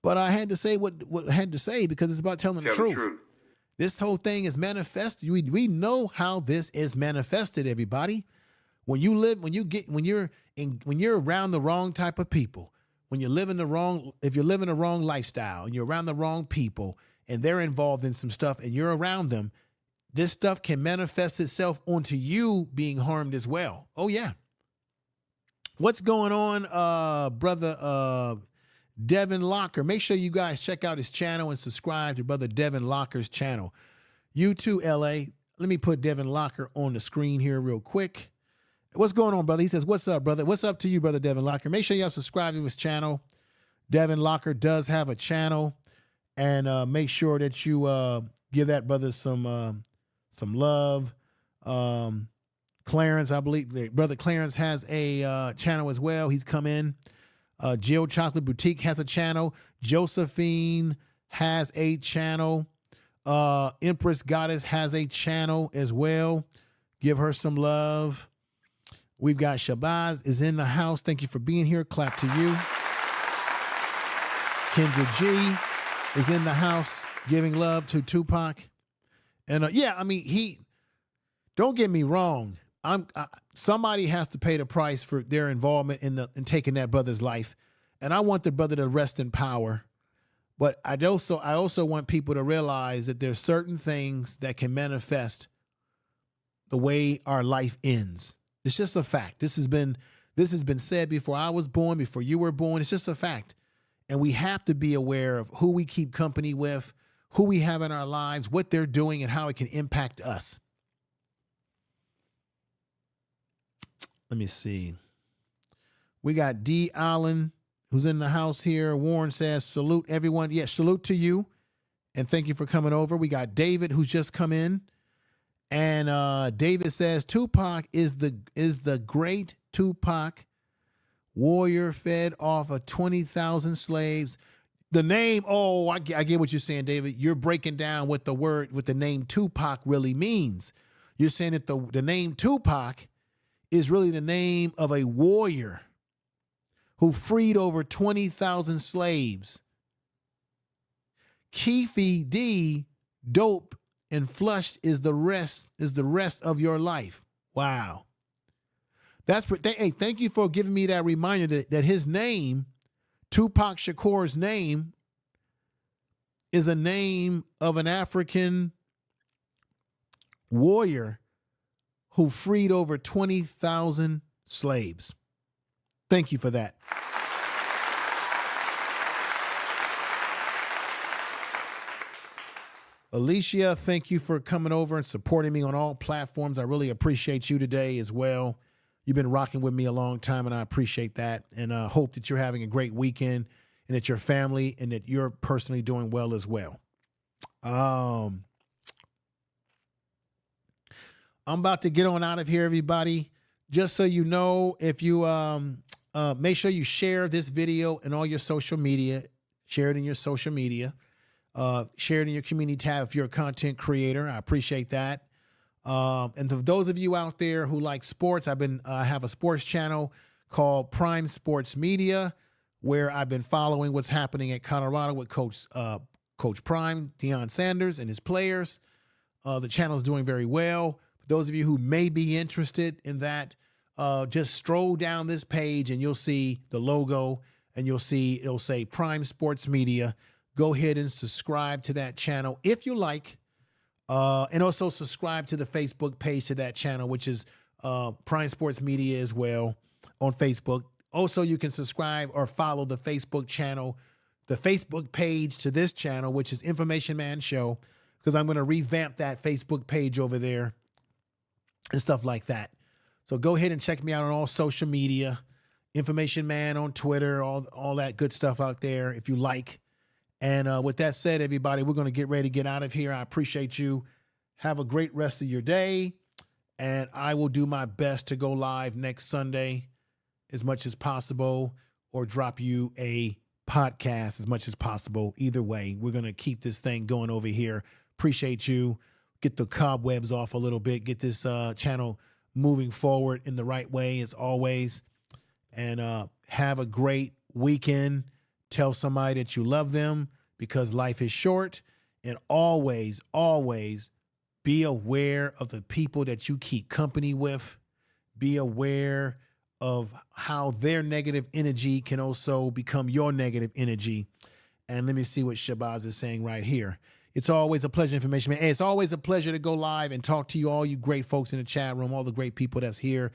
But I had to say what I had to say because it's about telling the truth. This whole thing is manifested. We know how this is manifested, everybody. When you're around the wrong type of people, if you're living the wrong lifestyle and you're around the wrong people and they're involved in some stuff and you're around them, this stuff can manifest itself onto you being harmed as well. Oh, yeah. What's going on, brother Devin Locker? Make sure you guys check out his channel and subscribe to brother Devin Locker's channel. You too, LA. Let me put Devin Locker on the screen here real quick. What's going on, brother? He says, what's up, brother? What's up to you, brother Devin Locker? Make sure y'all subscribe to his channel. Devin Locker does have a channel. And make sure that you give that brother some love. Clarence, I believe brother Clarence has a channel as well. He's come in. Jill Chocolate Boutique has a channel. Josephine has a channel. Empress Goddess has a channel as well. Give her some love. We've got Shabazz is in the house. Thank you for being here. Clap to you. Kendra G is in the house giving love to Tupac. And yeah, I mean, don't get me wrong. Somebody has to pay the price for their involvement in taking that brother's life. And I want the brother to rest in power. But I also want people to realize that there's certain things that can manifest the way our life ends. It's just a fact. This has been said before I was born, before you were born. It's just a fact. And we have to be aware of who we keep company with, who we have in our lives, what they're doing, and how it can impact us. Let me see. We got D. Allen, who's in the house here. Warren says, salute everyone. Yeah, salute to you. And thank you for coming over. We got David, who's just come in. And David says, Tupac is the great Tupac warrior fed off of 20,000 slaves. The name, I get what you're saying, David. You're breaking down what the name Tupac really means. You're saying that the name Tupac is really the name of a warrior who freed over 20,000 slaves. Keffe D, dope and flushed is the rest of your life. Wow. Hey, thank you for giving me that reminder that his name, Tupac Shakur's name, is a name of an African warrior who freed over 20,000 slaves. Thank you for that. Alicia, thank you for coming over and supporting me on all platforms. I really appreciate you today as well. You've been rocking with me a long time, and I appreciate that. And I hope that you're having a great weekend and that your family and that you're personally doing well as well. I'm about to get on out of here, everybody. Just so you know, if you make sure you share this video in all your social media, share it in your social media, share it in your community tab if you're a content creator. I appreciate that. And to those of you out there who like sports, I have a sports channel called Prime Sports Media, where I've been following what's happening at Colorado with Coach Prime, Deion Sanders, and his players. The channel is doing very well. For those of you who may be interested in that, just stroll down this page and you'll see the logo and it'll say Prime Sports Media. Go ahead and subscribe to that channel if you like. And also subscribe to the Facebook page to that channel, which is Prime Sports Media as well on Facebook. Also, you can subscribe or follow the Facebook channel, the Facebook page to this channel, which is Information Man Show, because I'm going to revamp that Facebook page over there and stuff like that. So go ahead and check me out on all social media. Information Man on Twitter, all that good stuff out there if you like. And with that said, everybody, we're going to get ready to get out of here. I appreciate you. Have a great rest of your day. And I will do my best to go live next Sunday as much as possible, or drop you a podcast as much as possible. Either way, we're going to keep this thing going over here. Appreciate you. Get the cobwebs off a little bit. Get this channel moving forward in the right way as always. And have a great weekend. Tell somebody that you love them, because life is short. And always, always be aware of the people that you keep company with. Be aware of how their negative energy can also become your negative energy. And let me see what Shabazz is saying right here. It's always a pleasure, Information Man. And it's always a pleasure to go live and talk to you, all you great folks in the chat room, all the great people that's here.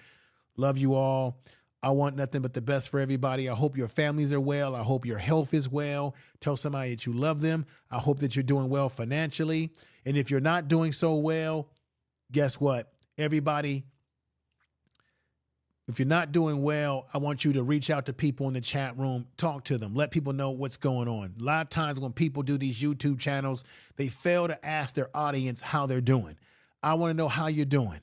Love you all. I want nothing but the best for everybody. I hope your families are well. I hope your health is well. Tell somebody that you love them. I hope that you're doing well financially. And if you're not doing so well, guess what? Everybody, if you're not doing well, I want you to reach out to people in the chat room, talk to them, let people know what's going on. A lot of times when people do these YouTube channels, they fail to ask their audience how they're doing. I want to know how you're doing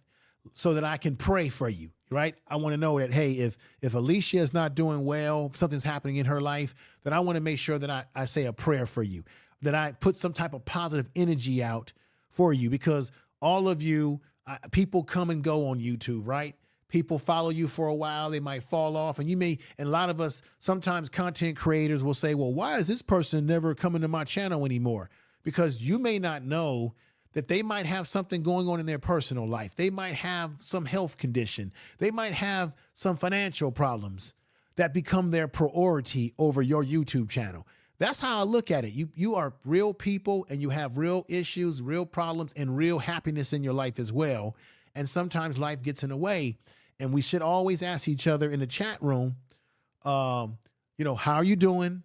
so that I can pray for you, right? I want to know that, hey, if Alicia is not doing well, something's happening in her life, then I want to make sure that I say a prayer for you, that I put some type of positive energy out for you, because all of you, people come and go on YouTube, right? People follow you for a while, they might fall off, and and a lot of us, sometimes content creators will say, well, why is this person never coming to my channel anymore? Because you may not know that they might have something going on in their personal life. They might have some health condition. They might have some financial problems that become their priority over your YouTube channel. That's how I look at it. You are real people, and you have real issues, real problems, and real happiness in your life as well. And sometimes life gets in the way, and we should always ask each other in the chat room, how are you doing?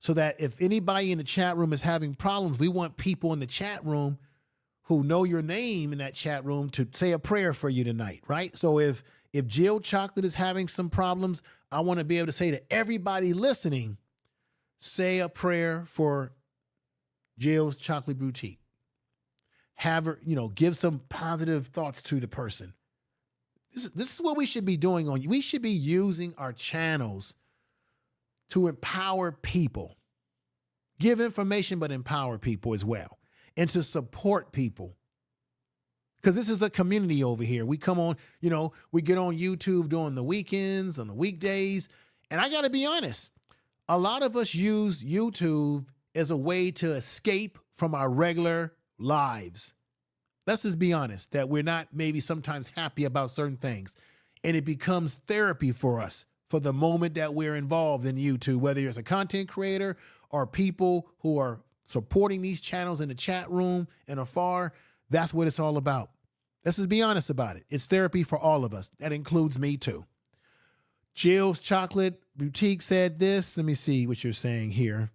So that if anybody in the chat room is having problems, we want people in the chat room who know your name in that chat room to say a prayer for you tonight, right? So if Jill Chocolate is having some problems, I want to be able to say to everybody listening, say a prayer for Jill's Chocolate Boutique. Have her, give some positive thoughts to the person. This is what we should be doing we should be using our channels to empower people, give information, but empower people as well, and to support people. Because this is a community over here. We come on, we get on YouTube during the weekends, on the weekdays. And I got to be honest, a lot of us use YouTube as a way to escape from our regular lives. Let's just be honest, that we're not maybe sometimes happy about certain things. And it becomes therapy for us for the moment that we're involved in YouTube, whether you're a content creator or people who are supporting these channels in the chat room and afar. That's what it's all about. Let's just be honest about it. It's therapy for all of us. That includes me too. Jill's Chocolate Boutique said this. Let me see what you're saying here.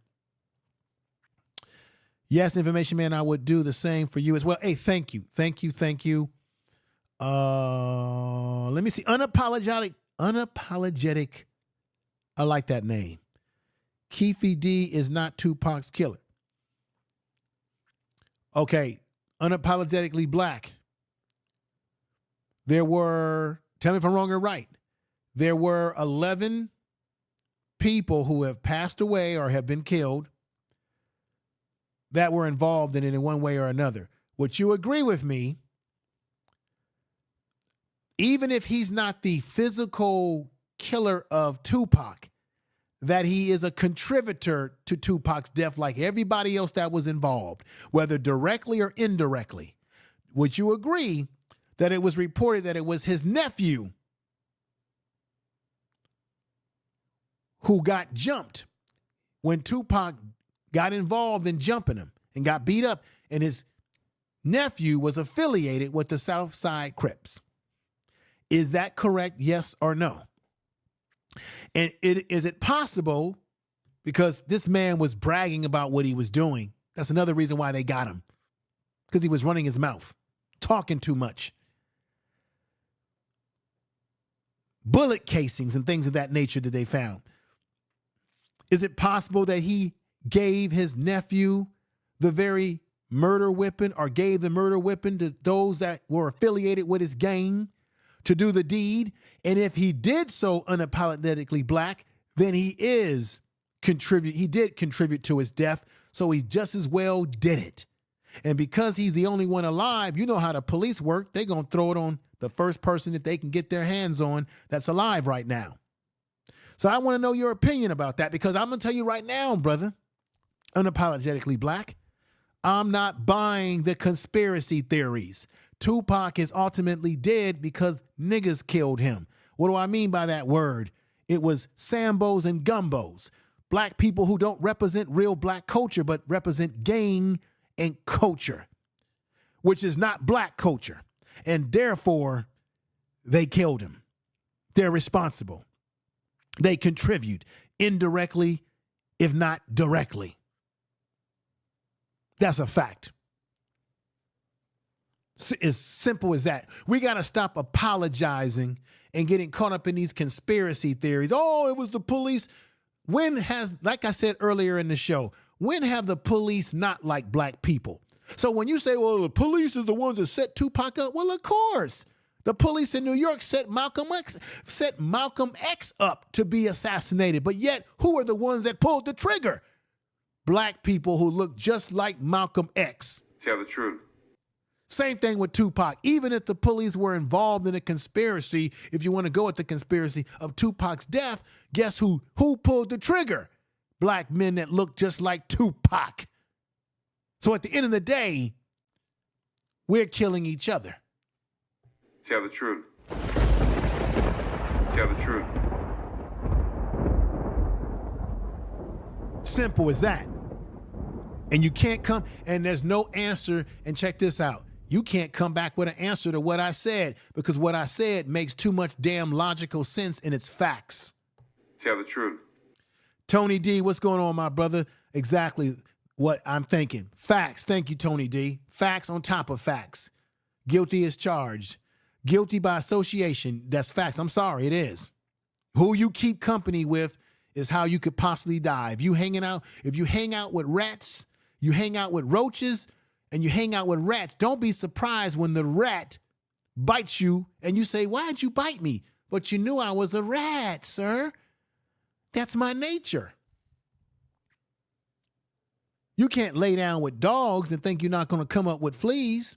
Yes, Information Man, I would do the same for you as well. Hey, thank you. Thank you. Thank you. Let me see. Unapologetic. I like that name. Keffe D is not Tupac's killer. Okay. Unapologetically black. Tell me if I'm wrong or right. There were 11 people who have passed away or have been killed that were involved in it in one way or another. Would you agree with me? Even if he's not the physical killer of Tupac, that he is a contributor to Tupac's death like everybody else that was involved, whether directly or indirectly. Would you agree that it was reported that it was his nephew who got jumped when Tupac got involved in jumping him and got beat up, and his nephew was affiliated with the Southside Crips? Is that correct? Yes or no? And is it possible, because this man was bragging about what he was doing? That's another reason why they got him, because he was running his mouth, talking too much. bullet casings and things of that nature that they found. Is it possible that he gave his nephew the very murder weapon, or gave the murder weapon to those that were affiliated with his gang to do the deed? And if he did so unapologetically black, then he did contribute to his death. So he just as well did it. And because he's the only one alive, you know how the police work. They're going to throw it on the first person that they can get their hands on that's alive right now. So I want to know your opinion about that, because I'm going to tell you right now, brother, unapologetically black, I'm not buying the conspiracy theories. Tupac is ultimately dead because niggas killed him. What do I mean by that word? It was Sambos and Gumbos, black people who don't represent real black culture, but represent gang and culture, which is not black culture. And therefore, they killed him. They're responsible. They contribute indirectly, if not directly. That's a fact. As simple as that. We got to stop apologizing and getting caught up in these conspiracy theories. Oh, it was the police. When has, like I said earlier in the show, when have the police not liked black people? So when you say, well, the police is the ones that set Tupac up, well, of course. The police in New York set Malcolm X up to be assassinated. But yet, who are the ones that pulled the trigger? Black people who look just like Malcolm X. Tell the truth. Same thing with Tupac. Even if the police were involved in a conspiracy, if you want to go at the conspiracy of Tupac's death, guess who pulled the trigger? Black men that look just like Tupac. So at the end of the day, we're killing each other. Tell the truth. Tell the truth. Simple as that. And you can't come, and there's no answer, and check this out. You can't come back with an answer to what I said, because what I said makes too much damn logical sense, and it's facts. Tell the truth. Tony D, what's going on, my brother? Exactly what I'm thinking. Facts. Thank you, Tony D. Facts on top of facts. Guilty as charged. Guilty by association. That's facts. I'm sorry, it is. Who you keep company with is how you could possibly die. If you hang out with rats, you hang out with roaches, and you hang out with rats, don't be surprised when the rat bites you and you say, why'd you bite me? But you knew I was a rat, sir. That's my nature. You can't lay down with dogs and think you're not going to come up with fleas.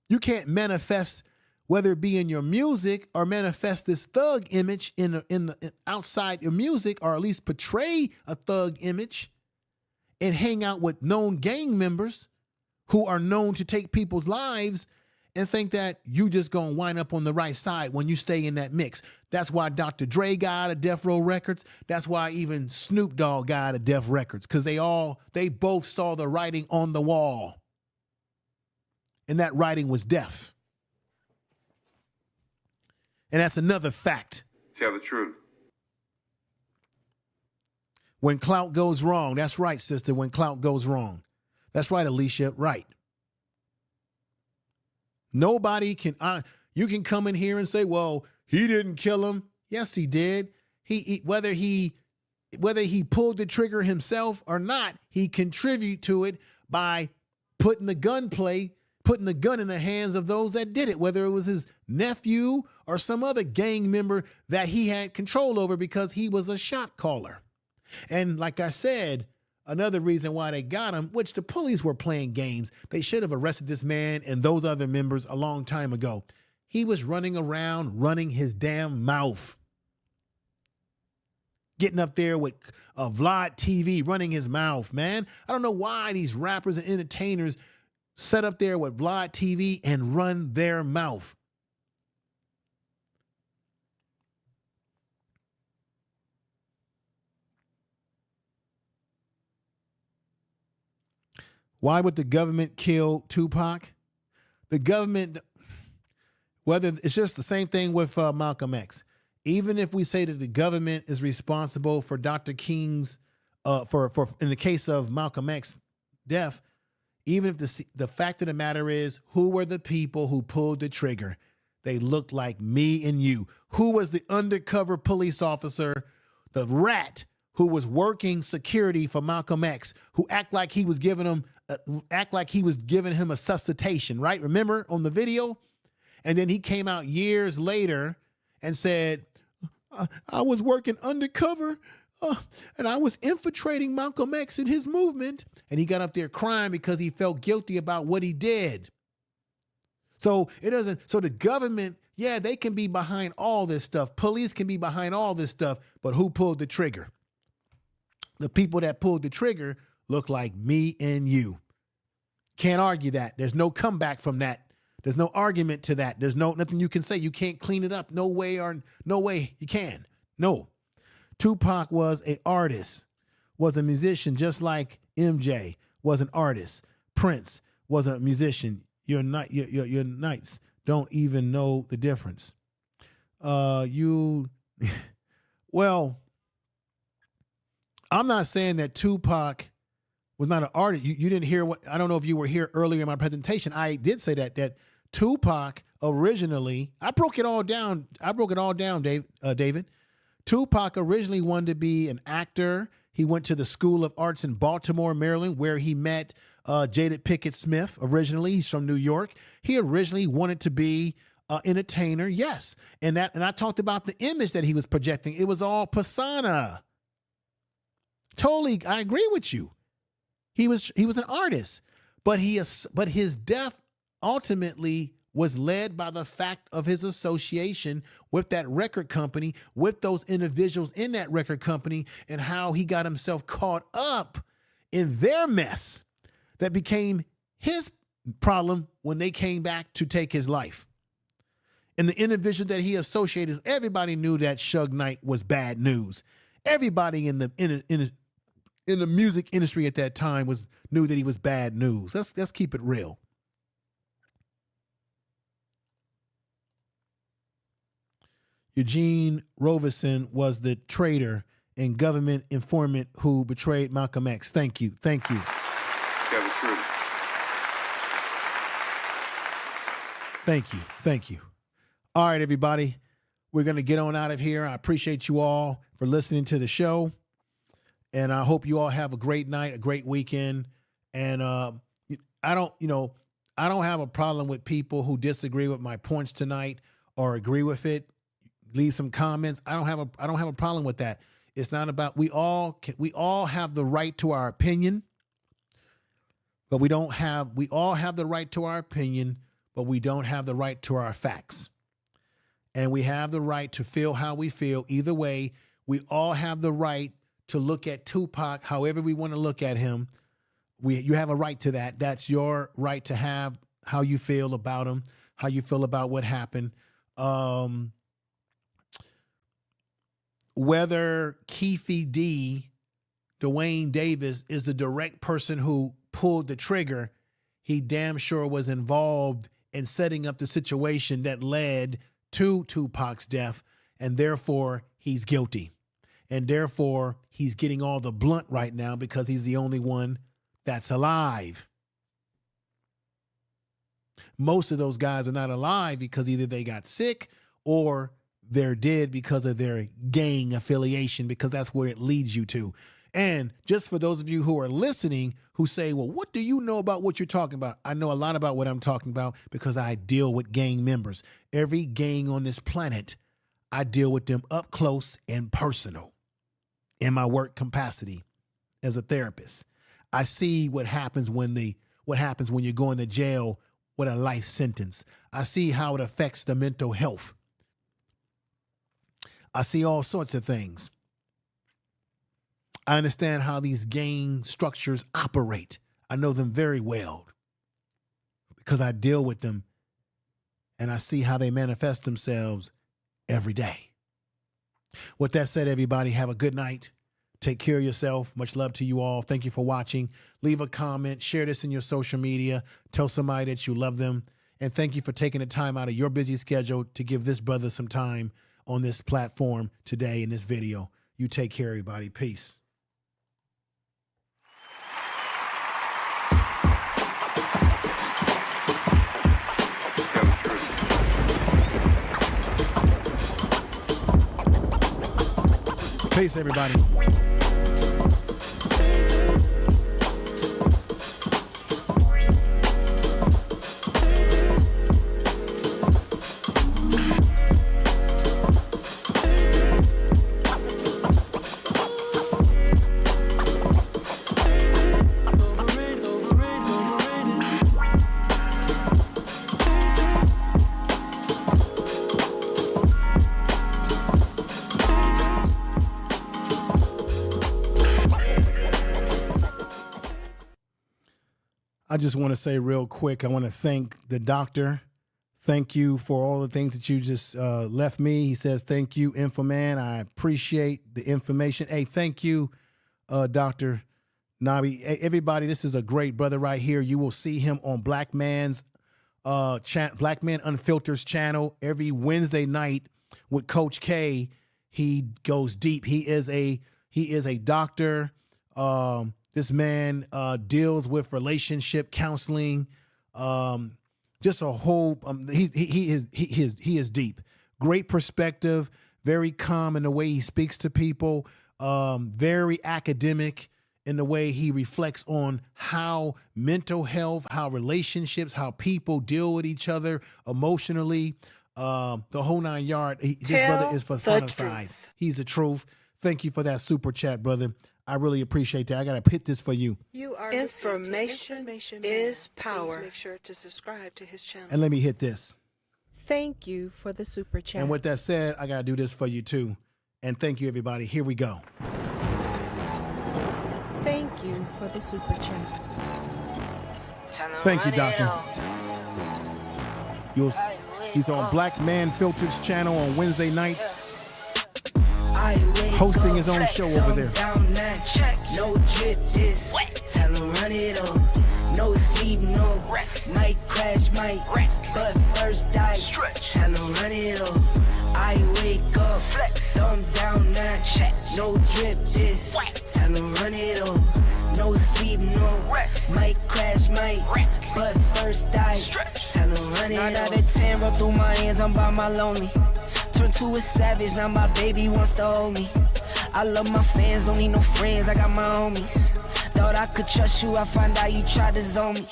You can't manifest, whether it be in your music or manifest this thug image in outside your music, or at least portray a thug image and hang out with known gang members who are known to take people's lives and think that you just gonna wind up on the right side when you stay in that mix. That's why Dr. Dre got out of Death Row Records. That's why even Snoop Dogg got out of Death Records, because they both saw the writing on the wall. And that writing was death. And that's another fact. Tell the truth. When clout goes wrong, that's right, sister, when clout goes wrong. That's right, Alicia, right. Nobody can, you can come in here and say, well, he didn't kill him. Yes, he did. Whether he pulled the trigger himself or not, he contributed to it by putting the gun in the hands of those that did it, whether it was his nephew or some other gang member that he had control over because he was a shot caller. And like I said, another reason why they got him, which the police were playing games, they should have arrested this man and those other members a long time ago. He was running around, running his damn mouth. Getting up there with Vlad TV, running his mouth, man. I don't know why these rappers and entertainers set up there with Vlad TV and run their mouth. Why would the government kill Tupac? The government, whether it's just the same thing with Malcolm X. Even if we say that the government is responsible for Dr. King's, for in the case of Malcolm X death, even if the fact of the matter is, who were the people who pulled the trigger? They looked like me and you. who was the undercover police officer, the rat who was working security for Malcolm X, who act like he was giving him a suscitation, right? Remember on the video? And then he came out years later and said, I was working undercover and I was infiltrating Malcolm X in his movement. And he got up there crying because he felt guilty about what he did. So the government, yeah, they can be behind all this stuff. Police can be behind all this stuff, but who pulled the trigger? The people that pulled the trigger look like me and you. Can't argue that. There's no comeback from that. There's no argument to that. There's nothing you can say. You can't clean it up. No way you can. No. Tupac was an artist, was a musician, just like MJ was an artist. Prince was a musician. Your knights don't even know the difference. Well, I'm not saying that Tupac was not an artist. You didn't hear what, I don't know if you were here earlier in my presentation. I did say that Tupac originally, I broke it all down, David. Tupac originally wanted to be an actor. He went to the School of Arts in Baltimore, Maryland, where he met Jada Pinkett Smith originally. He's from New York. He originally wanted to be an entertainer, yes. And I talked about the image that he was projecting. It was all persona. Totally, I agree with you. He was an artist, but his death ultimately was led by the fact of his association with that record company, with those individuals in that record company, and how he got himself caught up in their mess that became his problem when they came back to take his life. And the individual that he associated, everybody knew that Suge Knight was bad news. Everybody in the music industry at that time knew that he was bad news. Let's keep it real. Eugene Roverson was the traitor and government informant who betrayed Malcolm X. Thank you. Tell the truth. Thank you. All right, everybody. We're going to get on out of here. I appreciate you all for listening to the show. And I hope you all have a great night, a great weekend. And I don't have a problem with people who disagree with my points tonight or agree with it. Leave some comments. I don't have a problem with that. It's not about, we all have the right to our opinion, but we all have the right to our opinion, but we don't have the right to our facts. And we have the right to feel how we feel. Either way, we all have the right to look at Tupac however we want to look at him. You have a right to that. That's your right to have how you feel about him, how you feel about what happened. Whether Keffe D, Duane Davis, is the direct person who pulled the trigger, he damn sure was involved in setting up the situation that led to Tupac's death, and therefore he's guilty. And therefore he's getting all the blunt right now because he's the only one that's alive. Most of those guys are not alive because either they got sick or they're dead because of their gang affiliation, because that's what it leads you to. And just for those of you who are listening who say, well, what do you know about what you're talking about? I know a lot about what I'm talking about because I deal with gang members. Every gang on this planet, I deal with them up close and personal in my work capacity as a therapist. I see what happens when you're going to jail with a life sentence. I see how it affects the mental health. I see all sorts of things. I understand how these gang structures operate. I know them very well because I deal with them and I see how they manifest themselves every day. With that said, everybody, have a good night. Take care of yourself. Much love to you all. Thank you for watching. Leave a comment. Share this in your social media. Tell somebody that you love them. And thank you for taking the time out of your busy schedule to give this brother some time on this platform today in this video. You take care, everybody. Peace. Tell the truth. Peace, everybody. I just want to say real quick, I want to thank the doctor. Thank you for all the things that you just left me. He says, thank you, Infoman. I appreciate the information. Hey, thank you, Dr. Nabi. Hey, everybody, this is a great brother right here. You will see him on Black Man Unfiltered's channel every Wednesday night with Coach K. He goes deep. He is a doctor. This man deals with relationship counseling, just a whole. He is deep. Great perspective, very calm in the way he speaks to people, very academic in the way he reflects on how mental health, how relationships, how people deal with each other emotionally, the whole nine yard. This brother is for fun aside. He's the truth. Thank you for that super chat, brother. I really appreciate that. I got to hit this for you. You are information is power. Please make sure to subscribe to his channel. And let me hit this. Thank you for the super chat. And with that said, I got to do this for you too. And thank you, everybody. Here we go. Thank you for the super chat. Thank you, doctor. He's on Black Man Filtered's channel on Wednesday nights, hosting his own show over there. No drip this, tell him run it on. No sleep, no rest. Might crash, might wreck, but first die. Stretch, tell him run it on. I wake up, flex, thumb down now. Check, no drip this, tell him run it on. No sleep, no rest. Might crash, might wreck, but first die. Stretch, tell him run it on. 9 out of 10 roll through my hands, I'm by my lonely. Turned to a savage, now my baby wants to hold me. I love my fans, don't need no friends, I got my homies. Thought I could trust you, I find out you tried to zone me.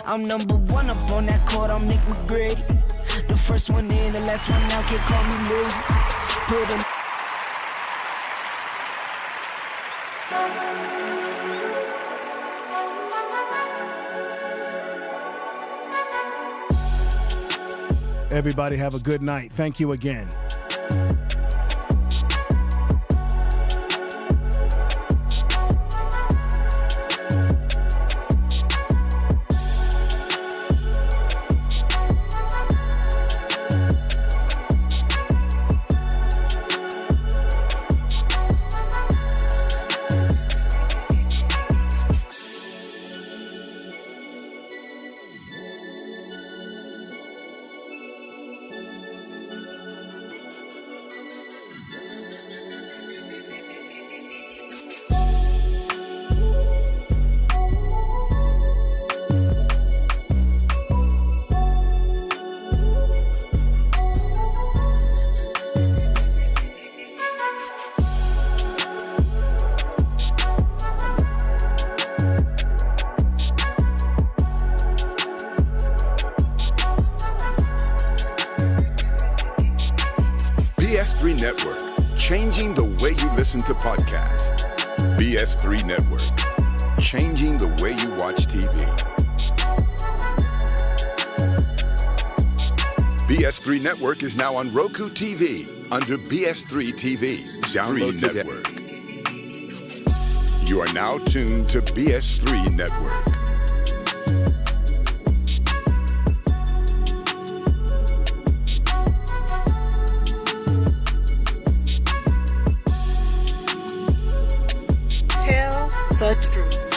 I'm number one up on that court, I'm Nick McGrady. The first one in, the last one out, can't call me lazy. Put him. Everybody have a good night. Thank you again. BS3 Network, changing the way you listen to podcasts. BS3 Network, changing the way you watch TV. BS3 Network is now on Roku TV under BS3 TV. Download today. You are now tuned to BS3 Network. Tell the truth.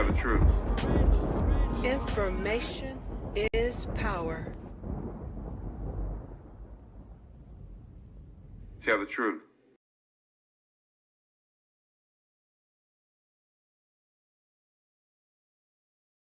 Tell the truth. Information is power. Tell the truth.